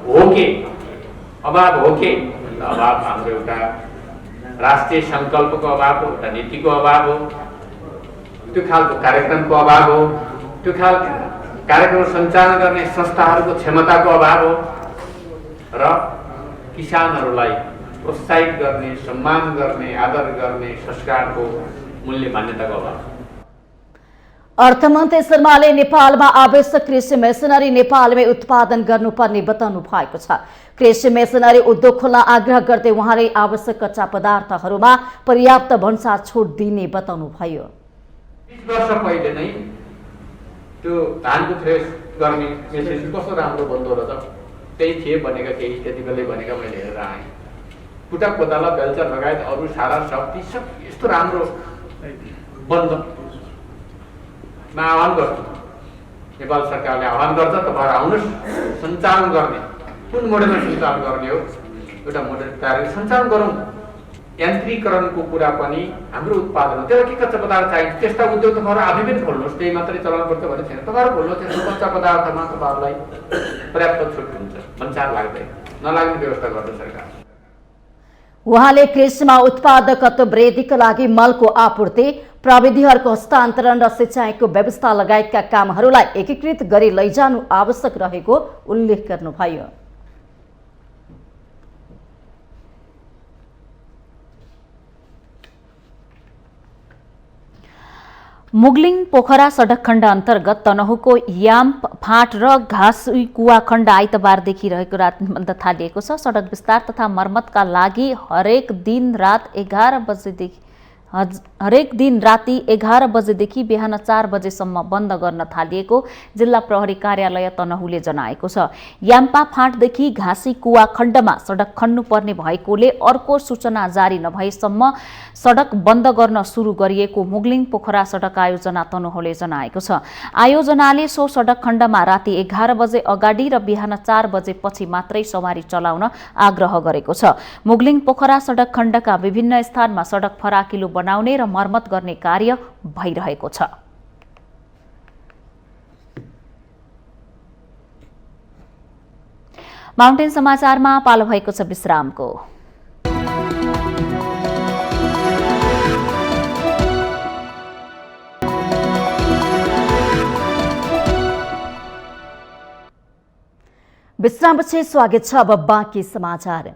[SPEAKER 6] हो के अभाव हो के अभाव हाम्रो एउटा राष्ट्रिय संकल्पको अभाव हो, एउटा नीतिको अभाव हो, त्यो खालको कार्यक्रमको अभाव हो, त्यो खालको कार्यक्रम सञ्चालन गर्ने संस्थाहरूको क्षमताको अभाव हो।
[SPEAKER 17] र किसानहरूलाई प्रोत्साहित गर्ने, सम्मान गर्ने, आदर गर्ने संस्कारको मूल्य मान्यताको अभाव।
[SPEAKER 2] अर्थमन्त्री शर्माले नेपालमा आवश्यक कृषि मेसिनरी नेपालमै उत्पादन गर्नुपर्ने बताउनु भएको छ। कृषि मेसिनरी उद्योग खोल्न आग्रह गर्दै उहाँले आवश्यक कच्चा पदार्थहरूमा पर्याप्त भन्सार छुट दिने बताउनु भयो।
[SPEAKER 17] 20 वर्ष पहिले नै त्यो धानको थ्रेस गर्ने मेसिन कस्तो राम्रो बन्दो रहेछ, त्यही थिए भनेका केही त्यति बेलै भनेका मैले हेरेर आएँ। कुटा कोदाला बेलचा लगायत अरू सारा शक्ति सब यस्तो राम्रो बन्दमा आह्वान गर्छु। नेपाल सरकारले आह्वान गर्छ तपाईँहरू आउनुहोस्, सञ्चालन गर्ने कुन मोडेलमा सञ्चालन गर्ने हो, एउटा मोडेल तयार सञ्चालन गरौँ। यान्त्रिकरणको कुरा पनि हाम्रो उत्पादन हो, त्यसलाई के कच्चा पदार्थ चाहिन्छ त्यस्ता उद्योग तपाईँहरू आफै पनि खोल्नुहोस्, त्यही मात्रै चलाउनु पर्छ भन्ने छैन। तपाईँहरू खोल्नुहोस्, त्यस्तो कच्चा पदार्थमा तपाईँहरूलाई पर्याप्त छुट हुन्छ, भन्सार लाग्दैन, नलाग्ने व्यवस्था गर्छ सरकार।
[SPEAKER 2] उहाँले कृषिमा उत्पादकत्व वृद्धिका लागि मलको आपूर्ति, प्रविधिहरूको हस्तान्तरण र सिँचाइको व्यवस्था लगायतका कामहरूलाई एकीकृत गरी लैजानु आवश्यक रहेको उल्लेख गर्नुभयो।
[SPEAKER 1] मुगलिङ पोखरा सडक खण्ड अन्तर्गत तनहुको याम्प फाँट र घाँसी कुवा खण्ड आइतबारदेखि रहेको रात थालिएको छ। सडक विस्तार तथा मर्मतका लागि हरेक दिन राति 11 बजेदेखि बिहान 4 बजेसम्म बन्द गर्न थालिएको जिल्ला प्रहरी कार्यालय तनहुले जनाएको छ। याम्पा फाँटदेखि घाँसी कुवा खण्डमा सडक खन्नुपर्ने भएकोले अर्को सूचना जारी नभएसम्म सडक बन्द गर्न सुरु गरिएको मुगलिङ पोखरा सडक आयोजना तनहुले जनाएको छ। आयोजनाले सो सडक खण्डमा राति 11 बजे अगाडि र बिहान 4 बजेपछि मात्रै सवारी चलाउन आग्रह गरेको छ। मुगलिङ पोखरा सडक खण्डका विभिन्न स्थानमा सडक फराकिलो बनाउने र मर्मत गर्ने कार्य भइरहेको छ। माउन्टेन समाचारमा पालो भएको छ विश्रामको।
[SPEAKER 2] विश्रामपछि स्वागत छ। अब बाँकी समाचार।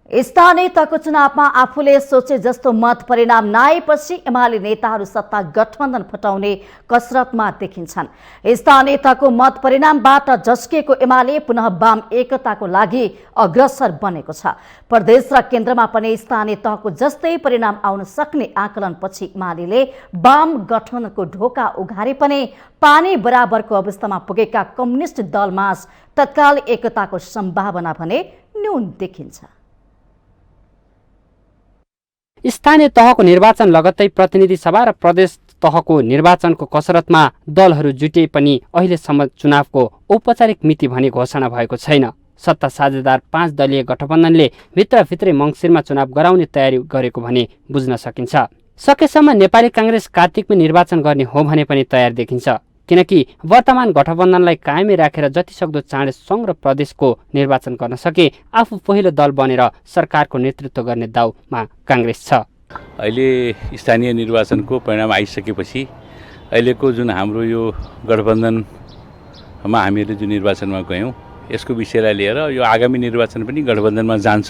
[SPEAKER 2] स्थानीय तहको चुनावमा आफूले सोचे जस्तो मत परिणाम नआएपछि एमाले नेताहरू सत्ता गठबन्धन फटाउने कसरतमा देखिन्छन्। स्थानीय तहको मत परिणामबाट झस्किएको एमाले पुनः वाम एकताको लागि अग्रसर बनेको छ। प्रदेश र केन्द्रमा पनि स्थानीय तहको जस्तै परिणाम आउन सक्ने आकलनपछि एमाले वाम गठबन्धनको ढोका उघारे पनि पानी बराबरको अवस्थामा पुगेका कम्युनिस्ट दलमा तत्काल एकताको सम्भावना भने न्यून देखिन्छ।
[SPEAKER 18] स्थानीय तहको निर्वाचन लगत्तै प्रतिनिधि सभा र प्रदेश तहको निर्वाचनको कसरतमा दलहरू जुटे पनि अहिलेसम्म चुनावको औपचारिक मिति भने घोषणा भएको छैन। सत्ता साझेदार 5 दलीय गठबन्धनले भित्रभित्रै मङ्सिरमा चुनाव गराउने तयारी गरेको भने बुझ्न सकिन्छ। सकेसम्म नेपाली कांग्रेस कार्तिकमै निर्वाचन गर्ने हो भने पनि तयार देखिन्छ, किनकि वर्तमान गठबन्धनलाई कायमै राखेर जतिसक्दो चाँडै सङ्घ र प्रदेशको निर्वाचन गर्न सके आफू पहिलो दल बनेर सरकारको नेतृत्व गर्ने दाउमा कांग्रेस छ।
[SPEAKER 19] अहिले स्थानीय निर्वाचनको परिणाम आइसकेपछि अहिलेको जुन हाम्रो यो गठबन्धनमा हामीहरूले जुन निर्वाचनमा गयौँ यसको विषयलाई लिएर यो आगामी निर्वाचन पनि गठबन्धनमा जान्छ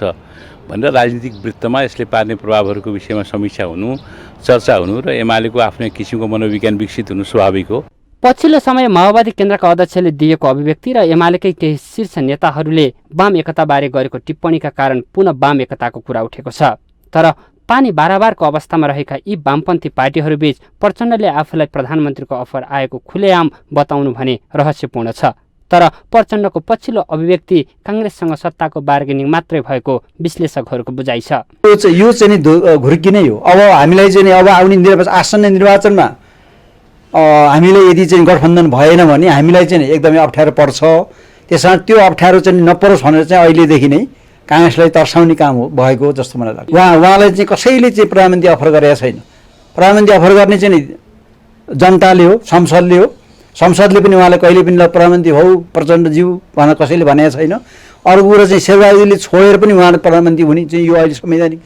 [SPEAKER 19] भनेर राजनीतिक वृत्तमा यसले पार्ने प्रभावहरूको विषयमा समीक्षा हुनु, चर्चा हुनु र एमालेको आफ्नै किसिमको मनोविज्ञान विकसित हुनु स्वाभाविक हो।
[SPEAKER 18] पछिल्लो समय माओवादी केन्द्रका अध्यक्षले दिएको अभिव्यक्ति र एमालेकै केही शीर्ष नेताहरूले वाम एकताबारे गरेको टिप्पणीका कारण पुनः वाम एकताको कुरा उठेको छ। तर पानी बाराबारको अवस्थामा रहेका यी वामपन्थी पार्टीहरूबीच प्रचण्डले आफूलाई प्रधानमन्त्रीको अफर आएको खुलेआम बताउनु भने रहस्यपूर्ण छ। तर प्रचण्डको पछिल्लो अभिव्यक्ति कांग्रेससँग सत्ताको बार्गेनिङ मात्रै भएको विश्लेषकहरूको बुझाइ छ।
[SPEAKER 20] यो चाहिँ घुर्की नै हो। अब हामीलाई चाहिँ अब आउने आसन्न निर्वाचनमा हामीले यदि चाहिँ गठबन्धन भएन भने हामीलाई चाहिँ एकदमै अप्ठ्यारो पर्छ। त्यसमा त्यो अप्ठ्यारो चाहिँ नपरोस् भनेर चाहिँ अहिलेदेखि नै कांग्रेसलाई तर्साउने काम हो भएको जस्तो मलाई लाग्छ। उहाँलाई चाहिँ कसैले चाहिँ प्रधानमन्त्री अफर गरेका छैन। प्रधानमन्त्री अफर गर्ने चाहिँ जनताले हो, संसदले हो। संसदले पनि उहाँलाई कहिले पनि ल प्रधानमन्त्री हौ प्रचण्डज्यू भनेर कसैले भनेको छैन। अरू कुरो चाहिँ शेरबहादुरले छोडेर पनि उहाँले प्रधानमन्त्री हुने चाहिँ यो अहिले संवैधानिक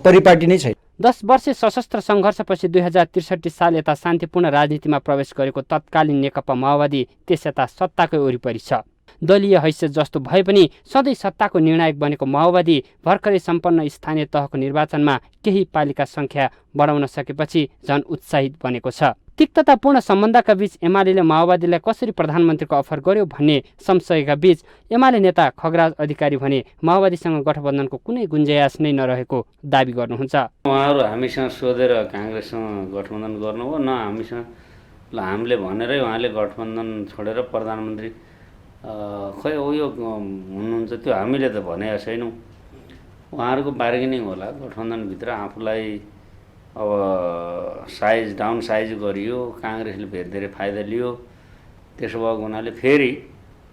[SPEAKER 20] परिपाटी नै छैन।
[SPEAKER 18] 10 वर्षे सशस्त्र सङ्घर्षपछि 2063 साल यता शान्तिपूर्ण राजनीतिमा प्रवेश गरेको तत्कालीन नेकपा माओवादी त्यस यता सत्ताकै वरिपरि छ। दलीय हैसियत जस्तो भए पनि सधैँ सत्ताको निर्णायक बनेको माओवादी भर्खरै सम्पन्न स्थानीय तहको निर्वाचनमा केही पालिका सङ्ख्या बढाउन सकेपछि झन् उत्साहित बनेको छ। तिक्ततापूर्ण सम्बन्धका बीच एमाले माओवादीलाई कसरी प्रधानमन्त्रीको अफर गर्यो भन्ने संशयका बीच एमाले नेता खगराज अधिकारी भने माओवादीसँग गठबन्धनको कुनै गुन्जायस नै नरहेको दावी गर्नुहुन्छ।
[SPEAKER 21] उहाँहरू हामीसँग सोधेर काङ्ग्रेससँग गठबन्धन गर्नु हो न हामीसँग ल हामीले भनेरै उहाँले गठबन्धन छोडेर प्रधानमन्त्री खै यो हुनुहुन्छ त्यो हामीले त भनेका छैनौँ। उहाँहरूको बार्गेनिङ होला गठबन्धनभित्र आफूलाई अब साइज डाउन साइज गरियो काङ्ग्रेसले फेरि धेरै फाइदा लियो। त्यसो भएको हुनाले फेरि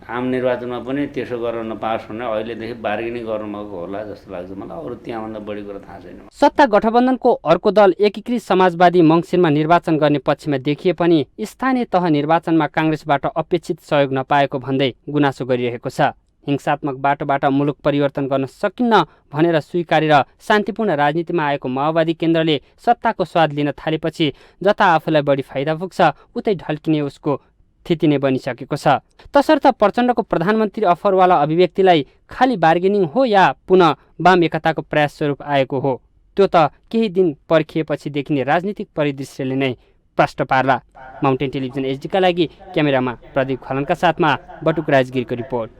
[SPEAKER 21] आम निर्वाचनमा पनि त्यसो गर्न नपाओस् भनेर अहिलेदेखि बार्गेनिङ गर्नुभएको होला जस्तो लाग्छ मलाई। अरू त्यहाँभन्दा बढी कुरा थाहा छैन।
[SPEAKER 18] सत्ता गठबन्धनको अर्को दल एकीकृत समाजवादी मङ्सिरमा निर्वाचन गर्ने पक्षमा देखिए पनि स्थानीय तह निर्वाचनमा काङ्ग्रेसबाट अपेक्षित सहयोग नपाएको भन्दै गुनासो गरिरहेको छ। हिंसात्मक बाटोबाट मुलुक परिवर्तन गर्न सकिन्न भनेर स्वीकारेर शान्तिपूर्ण राजनीतिमा आएको माओवादी केन्द्रले सत्ताको स्वाद लिन थालेपछि जता आफूलाई बढी फाइदा पुग्छ उतै ढल्किने उसको स्थिति नै बनिसकेको छ। तसर्थ प्रचण्डको प्रधानमन्त्री अफरवाला अभिव्यक्तिलाई खाली बार्गेनिङ हो या पुनः वाम एकताको प्रयास स्वरूप आएको हो त्यो त केही दिन पर्खिएपछि देखिने राजनीतिक परिदृश्यले नै प्रश्न पार्ला। माउन्टेन टेलिभिजन एचडीका लागि क्यामेरामा प्रदीप खलनका साथमा बटुक राजगिरीको रिपोर्ट।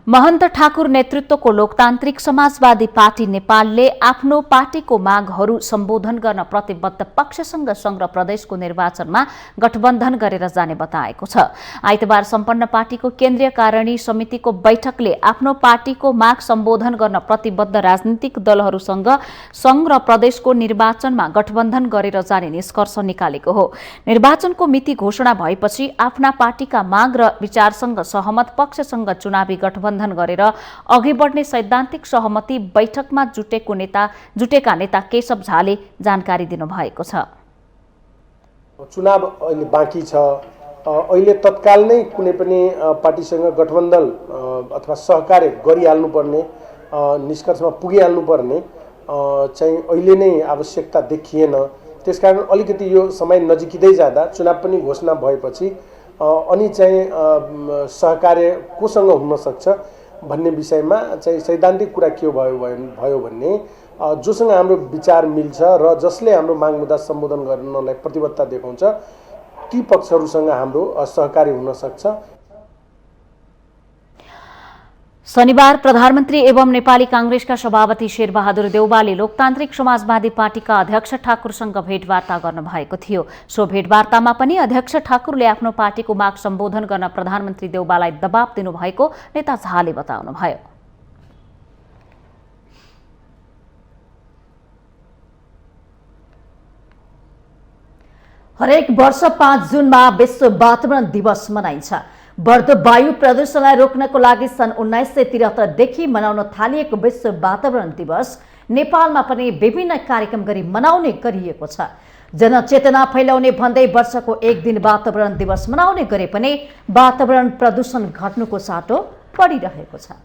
[SPEAKER 2] महन्त ठाकुर नेतृत्वको लोकतान्त्रिक समाजवादी पार्टी नेपालले आफ्नो पार्टीको मागहरू सम्बोधन गर्न प्रतिबद्ध पक्षसँग संघ र प्रदेशको निर्वाचनमा गठबन्धन गरेर जाने बताएको छ। आइतबार सम्पन्न पार्टीको केन्द्रीय कार्यकारिणी समितिको बैठकले आफ्नो पार्टीको माग सम्बोधन गर्न प्रतिबद्ध राजनीतिक दलहरूसँग संघ र प्रदेशको निर्वाचनमा गठबन्धन गरेर जाने निष्कर्ष निकालेको हो। निर्वाचनको मिति घोषणा भएपछि आफ्ना पार्टीका माग र विचारसँग सहमत पक्षसँग चुनावी गठबन्धन गरेर अघि बढ्ने सैद्धान्तिक सहमति बैठकमा जुटेका नेता केशव झाले जानकारी दिनुभएको छ।
[SPEAKER 22] चुनाव अहिले बाँकी छ। अहिले तत्काल नै कुनै पनि पार्टीसँग गठबन्धन अथवा सहकार्य गरिहाल्नुपर्ने निष्कर्षमा पुगिहाल्नुपर्ने चाहिँ अहिले नै आवश्यकता देखिएन। त्यसकारण अलिकति यो समय नजिकिँदै जाँदा चुनाव पनि घोषणा भएपछि अनि चाहिँ सहकार्य कोसँग हुन सक्छ भन्ने विषयमा चाहिँ सैद्धान्तिक कुरा के भयो भन्ने जोसँग हाम्रो विचार मिल्छ र जसले हाम्रो माग मुद्दा सम्बोधन गर्नलाई प्रतिबद्धता देखाउँछ ती पक्षहरूसँग हाम्रो सहकार्य हुन सक्छ।
[SPEAKER 2] शनिबार प्रधानमन्त्री एवं नेपाली कांग्रेसका सभापति शेरबहादुर देउवाले लोकतान्त्रिक समाजवादी पार्टीका अध्यक्ष ठाकुरसँग भेटवार्ता गर्नुभएको थियो। सो भेटवार्तामा पनि अध्यक्ष ठाकुरले आफ्नो पार्टीको माग सम्बोधन गर्न प्रधानमन्त्री देउवालाई दबाब दिनुभएको नेता झाले बताउनुभयो। हरेक वर्ष 5 जुनमा विश्व वातावरण दिवस मनाइन्छ। बढ्दो वायु प्रदूषणलाई रोक्नको लागि सन् 1973 देखि मनाउन थालिएको विश्व वातावरण दिवस नेपालमा पनि विभिन्न कार्यक्रम गरी मनाउने गरिएको छ। जनचेतना फैलाउने भन्दै वर्षको एक दिन वातावरण दिवस मनाउने गरे पनि वातावरण प्रदूषण घट्नुको साटो बढिरहेको छ।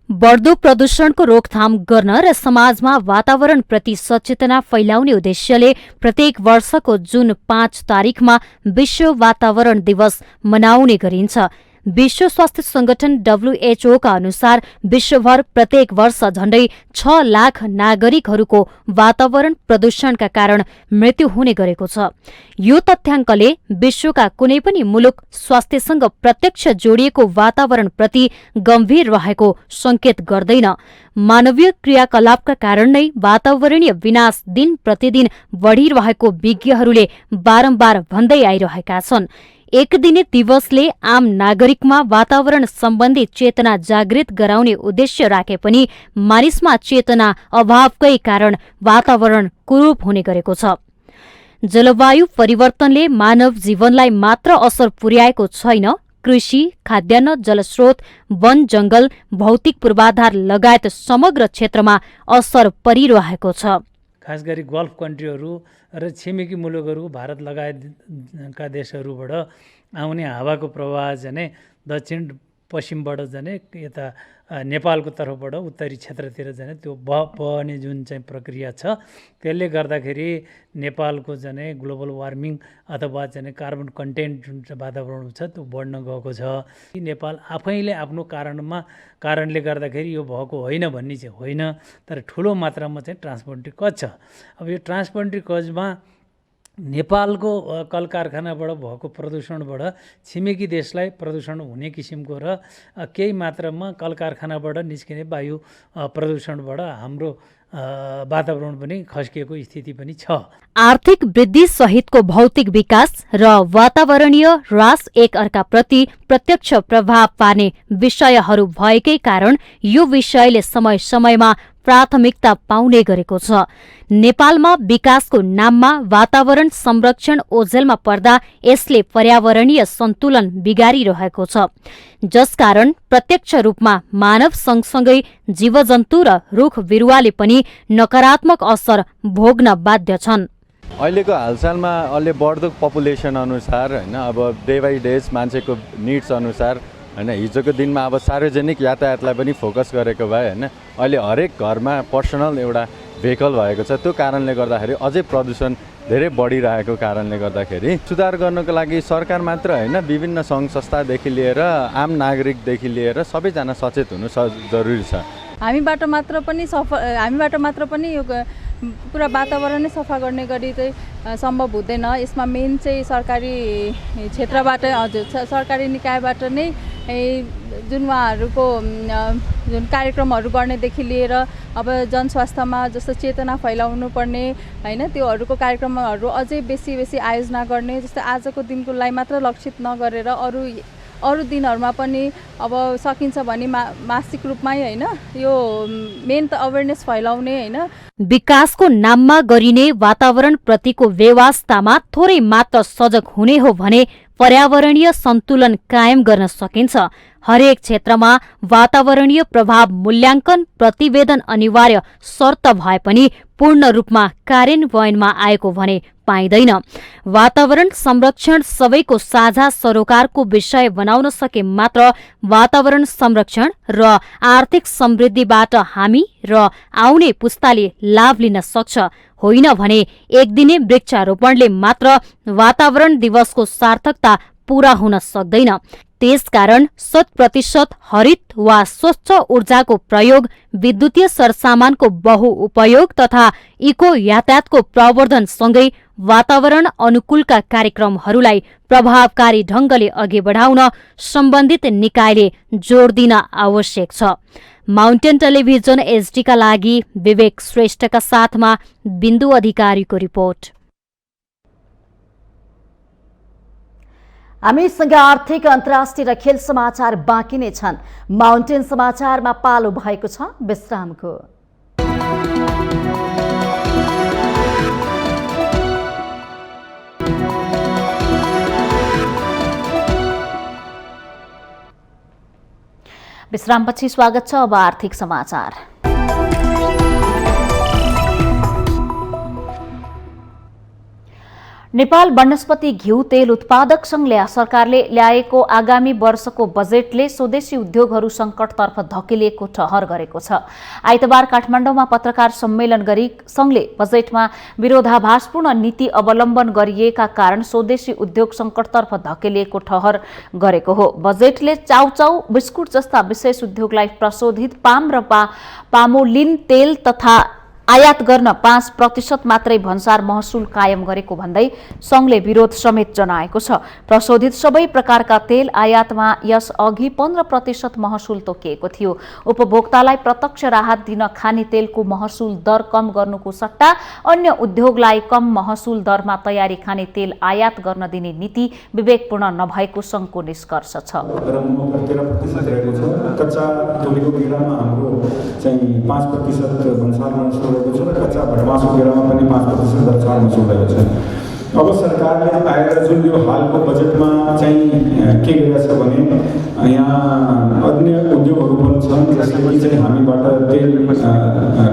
[SPEAKER 1] बढ्दो प्रदूषणको रोकथाम गर्न र समाजमा वातावरण प्रति सचेतना फैलाउने उद्देश्यले प्रत्येक वर्षको जुन 5 तारिखमा विश्व वातावरण दिवस मनाउने गरिन्छ। विश्व स्वास्थ्य संगठन WHO का अनुसार विश्वभर प्रत्येक वर्ष झण्डै 6 लाख नागरिकहरूको वातावरण प्रदूषणका कारण मृत्यु हुने गरेको छ। यो तथ्याङ्कले विश्वका कुनै पनि मुलुक स्वास्थ्यसँग प्रत्यक्ष जोडिएको वातावरण प्रति गम्भीर रहेको संकेत गर्दैन। मानवीय क्रियाकलापका कारण नै वातावरणीय विनाश दिन प्रतिदिन बढ़िरहेको विज्ञहरूले बारम्बार भन्दै आइरहेका छन्। एक दिने दिवसले आम नागरिकमा वातावरण सम्बन्धी चेतना जागृत गराउने उद्देश्य राखे पनि मानिसमा चेतना अभावकै कारण वातावरण कुरूप हुने गरेको छ। जलवायु परिवर्तनले मानव जीवनलाई मात्र असर पुर्याएको छैन, कृषि, खाद्यान्न, जलस्रोत, वन जंगल, भौतिक पूर्वाधार लगायत समग्र क्षेत्रमा असर परिरहेको छ।
[SPEAKER 23] खास गरी गल्फ कन्ट्रीहरू र छिमेकी मुलुकहरू भारत लगायतका देशहरूबाट आउने हावाको प्रवाह चाहिँ दक्षिण पश्चिमबाट जाने यता नेपालको तर्फबाट उत्तरी क्षेत्रतिर जाने त्यो बहने जुन चाहिँ प्रक्रिया छ त्यसले गर्दाखेरि नेपालको जाने ग्लोबल वार्मिङ अथवा चाहिँ कार्बन कन्टेन्ट जुन चाहिँ वातावरण छ त्यो बढ्न गएको छ। नेपाल आफैले आफ्नो कारणले गर्दाखेरि यो भएको होइन भन्ने चाहिँ होइन, तर ठुलो मात्रामा चाहिँ ट्रान्सपोर्टिङ कज छ। अब यो ट्रान्सपोर्टिङ कजमा नेपालको कल कारखानाबाट भएको प्रदूषणबाट छिमेकी देशलाई प्रदूषण हुने किसिमको र केही मात्रामा कल कारखानाबाट निस्किने वायु प्रदूषणबाट हाम्रो वातावरण पनि खस्किएको स्थिति पनि छ।
[SPEAKER 1] आर्थिक वृद्धि सहितको भौतिक विकास र वातावरणीय ह्रास एक अर्काप्रति प्रत्यक्ष प्रभाव पार्ने विषयहरू भएकै कारण यो विषयले समय समयमा प्राथमिकता पाउने गरेको छ। नेपालमा विकासको नाममा वातावरण संरक्षण ओझेलमा पर्दा यसले पर्यावरणीय सन्तुलन बिगारिरहेको छ, जसकारण प्रत्यक्ष रूपमा मानव सँगसँगै जीवजन्तु र रुख बिरुवाले पनि नकारात्मक असर भोग्न बाध्य छन्।
[SPEAKER 3] अहिलेको हालसालमा अहिले बढ्दो पपुलेसन अनुसार हैन, अब डे बाई डेज मान्छेको निड्स अनुसार हैन, हिजोको दिनमा अब सार्वजनिक यातायातलाई पनि फोकस गरेको भए हैन, अहिले हरेक घरमा पर्सनल एउटा भेहिकल भएको छ। त्यो कारणले गर्दाखेरि अझै प्रदूषण धेरै बढिरहेको कारणले गर्दाखेरि सुधार गर्नको लागि सरकार मात्र हैन, विभिन्न सङ्घ संस्थादेखि लिएर आम नागरिकदेखि लिएर सबैजना सचेत हुनु जरुरी छ।
[SPEAKER 4] हामीबाट मात्र पनि यो पुरा वातावरण नै सफा गर्ने गरी चाहिँ सम्भव हुँदैन। यसमा मेन चाहिँ सरकारी क्षेत्रबाट, हजुर सरकारी निकायबाट नै जुन उहाँहरूको जुन कार्यक्रमहरू गर्नेदेखि लिएर अब जनस्वास्थ्यमा जस्तो चेतना फैलाउनु पर्ने हैन, त्योहरूको कार्यक्रमहरू अझै बेसी आयोजना गर्ने, जस्तै आजको दिनको लागि मात्र लक्षित नगरेर अरू दिनहरूमा पनि अब सकिन्छ भने मासिक रूपमै हैन, यो मेन त अवेरनेस फैलाउने हैन।
[SPEAKER 1] विकासको नाममा गरिने वातावरण प्रतिको व्यवस्थामा थोरै मात्र सजग हुने हो भने पर्यावरणीय सन्तुलन कायम गर्न सकिन्छ। हरेक क्षेत्रमा वातावरणीय प्रभाव मूल्याङ्कन प्रतिवेदन अनिवार्य शर्त भए पनि पूर्ण रूपमा कार्यान्वयनमा आएको भने पाइँदैन। वातावरण संरक्षण सबैको साझा सरोकारको विषय बनाउन सके मात्र वातावरण संरक्षण र आर्थिक समृद्धिबाट हामी र आउने पुस्ताले लाभ लिन सक्छ। होइन भने एक दिने वृक्षारोपणले मात्र वातावरण दिवसको सार्थकता पूरा हुन सक्दैन। त्यसकारण 100% हरित वा स्वच्छ ऊर्जाको प्रयोग, विद्युतीय सरसामानको बहुउपयोग तथा इको यातायातको प्रवर्धन सँगै वातावरण अनुकूलका कार्यक्रमहरूलाई प्रभावकारी ढंगले अघि बढाउन सम्बन्धित निकायले जोड दिन आवश्यक छ। माउन्टेन टेलिभिजन एचडीका लागि विवेक श्रेष्ठका साथमा बिन्दु अधिकारीको रिपोर्ट।
[SPEAKER 2] हामीसँग आर्थिक अन्तर्राष्ट्रिय र खेल समाचार बाँकी नै छन्। माउन्टेन समाचारमा पालो भएको छ विश्रामको। विश्रामपछि स्वागत छ। अब आर्थिक समाचार। नेपाल वनस्पति घिउ तेल उत्पादक संघले सरकारले ल्याएको आगामी वर्षको बजेटले स्वदेशी उद्योगहरू संकटतर्फ धकेलिएको ठहर गरेको छ। आइतबार काठमाडौँमा पत्रकार सम्मेलन गरी संघले बजेटमा विरोधाभासपूर्ण नीति अवलम्बन गरिएका कारण स्वदेशी उद्योग संकटतर्फ धकेलिएको ठहर गरेको हो। बजेटले चाउचाउ, बिस्कुट जस्ता विशेष उद्योगलाई प्रशोधित पाम र पामोलिन तेल तथा आयात गर्न 5% मात्रै भन्सार महसुल कायम गरेको भन्दै संघले विरोध समेत जनाएको छ। प्रशोधित सबै प्रकारका तेल आयातमा यस अघि 15% महसुल तोकिएको थियो। उपभोक्तालाई प्रत्यक्ष राहत दिन खाने तेलको महसुल दर कम गर्नुको सट्टा अन्य उद्योगलाई कम महसुल दरमा तयारी खाने तेल आयात गर्न दिने नीति विवेकपूर्ण नभएको संघको निष्कर्ष छ।
[SPEAKER 5] कच्चा भटमासको बेलामा पनि 5% दर छाड्न सक्दैन छ। अब सरकारले आएर जुन यो हालको बजेटमा चाहिँ के गरेको छ भने यहाँ अन्य उद्योगहरू पनि छन् जसले कि चाहिँ हामीबाट तेल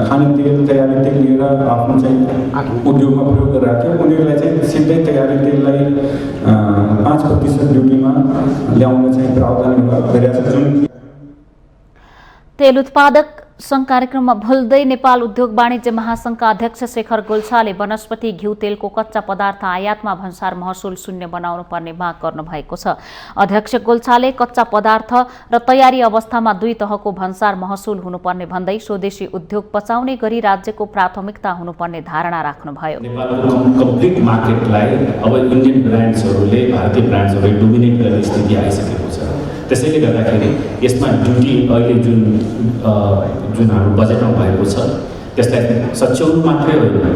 [SPEAKER 5] खाने तेल तयारी तेल लिएर आफ्नो चाहिँ उद्योगमा प्रयोग गरेर राख्यो उनीहरूलाई चाहिँ सिधै तयारी तेललाई 5% ड्युटीमा ल्याउन चाहिँ प्रावधान गरेका छ। जुन
[SPEAKER 1] तेल उत्पादक संघ कार्यक्रममा बोल्दै नेपाल उद्योग वाणिज्य महासंघका अध्यक्ष शेखर गोल्छाले वनस्पति घिउ तेलको कच्चा पदार्थ आयातमा भन्सार महसुल शून्य बनाउनु पर्ने माग गर्नु भएको छ। अध्यक्ष गोल्छाले कच्चा पदार्थ र तयारी अवस्थामा दुई तहको भन्सार महसुल हुनुपर्ने भन्दै स्वदेशी उद्योग बचाउने गरी राज्यको प्राथमिकता हुनुपर्ने धारणा राख्नुभयो।
[SPEAKER 7] नेपालको कम्प्लिट मार्केटलाई अब इन्डियन ब्रान्ड्सहरूले भारतीय ब्रान्ड्सहरूले डोमिनेट गर्ने स्थिति आइसकेको छ। त्यसैले गर्दाखेरि यसमा ड्युटी अहिले जुन हाम्रो बजेटमा भएको छ त्यसलाई सच्याउनु मात्रै होइन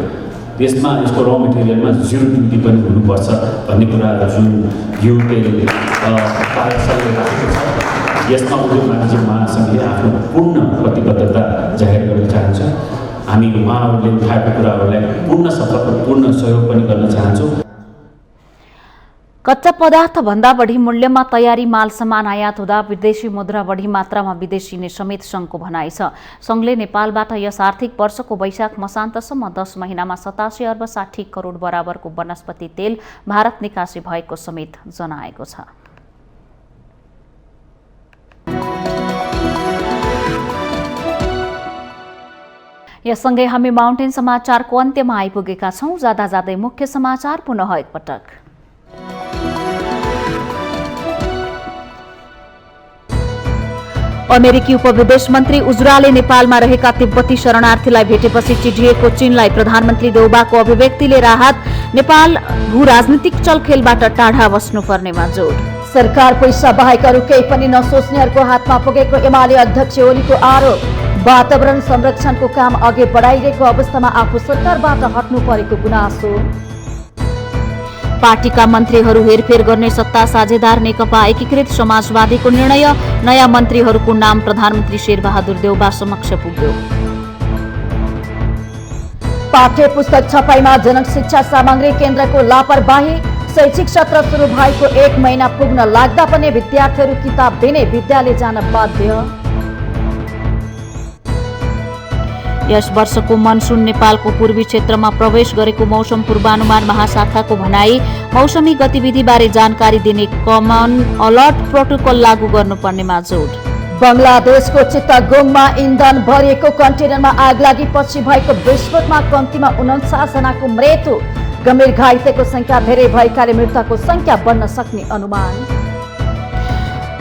[SPEAKER 7] यसमा यसको र मेटेरियलमा 0 ड्युटी पनि हुनुपर्छ भन्ने कुरा जुन घिउ तेल पारसले राखेको छ यसमा उद्योग वाणिज्य महासंघले आफ्नो पूर्ण प्रतिबद्धता जाहेर गर्न चाहन्छ। हामी उहाँहरूले उठाएको कुराहरूलाई पूर्ण सहयोग पनि गर्न चाहन्छौँ।
[SPEAKER 1] कच्चा पदार्थ भन्दा बढी मूल्यमा तयारी माल सामान आयात हुँदा विदेशी मुद्रा बढी मात्रामा विदेशिने समेत संघको भनाइ छ। संघले नेपालबाट यस आर्थिक वर्षको वैशाख मसान्तसम्म 10 महिनामा 87 अर्ब 60 करोड बराबरको वनस्पति तेल भारत निकासी भएको समेत जनाएको छ। यससँगै हामी माउन्टेन समाचारको अन्त्यमा आइपुगेका छौं। जाँदा जाँदै मुख्य समाचार पुनः एकपटक। अमेरिकी उपविदेश मन्त्री उजुराले नेपालमा रहेका तिब्बती शरणार्थीलाई भेटेपछि चिढिएको चीनलाई प्रधानमन्त्री देउबाको अभिव्यक्तिले राहत, नेपाल भू राजनीतिक चलखेलबाट टाढा बस्नुपर्नेमा जोड।
[SPEAKER 2] सरकार पैसा बाहेक अरू केही पनि नसोच्नेहरूको हातमा पुगेको एमाले अध्यक्ष ओलीको आरोप। वातावरण संरक्षणको काम अघि बढाइरहेको अवस्थामा आफू सरकारबाट हट्नु परेको गुनासो। पार्टीका मन्त्रीहरू हेरफेर गर्ने सत्ता साझेदार नेकपा एकीकृत समाजवादीको निर्णय, नयाँ मन्त्रीहरूको नाम प्रधानमन्त्री शेरबहादुर देउबा समक्ष पुग्यो। पाठ्य पुस्तक छपाईमा जनक शिक्षा सामग्री केन्द्रको लापरवाही, शैक्षिक सत्र सुरु भएको 1 महिना पुग्न लाग्दा पनि विद्यार्थीहरू किताब बिनै विद्यालय जान बाध्य। यस वर्षको मनसुन नेपालको पूर्वी क्षेत्रमा प्रवेश गरेको मौसम पूर्वानुमान महाशाखाको भनाई, मौसमी गतिविधिबारे जानकारी दिने कमन अलर्ट प्रोटोकल लागू गर्नुपर्नेमा जोड। बंगलादेशको चित्तगोङमा इन्धन भरिएको कन्टेनरमा आग लागेपछि भएको विस्फोटमा कम्तीमा 49 जनाको मृत्यु, गम्भीर घाइतेको संख्या धेरै भएकाले मृतकको संख्या बढ्न सक्ने अनुमान।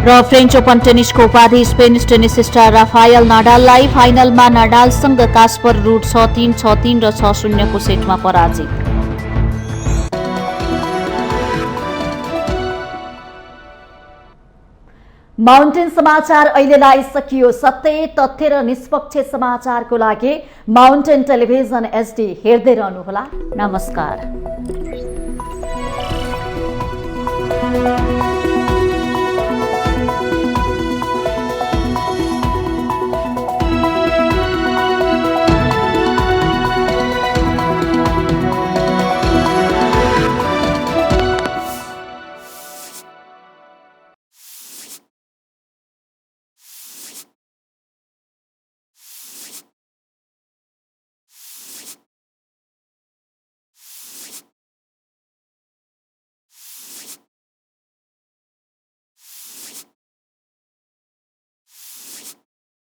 [SPEAKER 2] र फ्रेन्च ओपन टेनिसको उपाधि स्पेनिस टेनिस स्टार राफायल नाडाललाई फाइनलमा नाडालसँग कास्पर रुड 6-3, 6-3 र 6-0 को सेटमा पराजित। माउन्टेन समाचार अहिलेलाई सकियो। सत्य, तथ्य र निष्पक्ष समाचारको लागि माउन्टेन टेलिभिजन HD हेर्दै रहनुहोला। नमस्कार।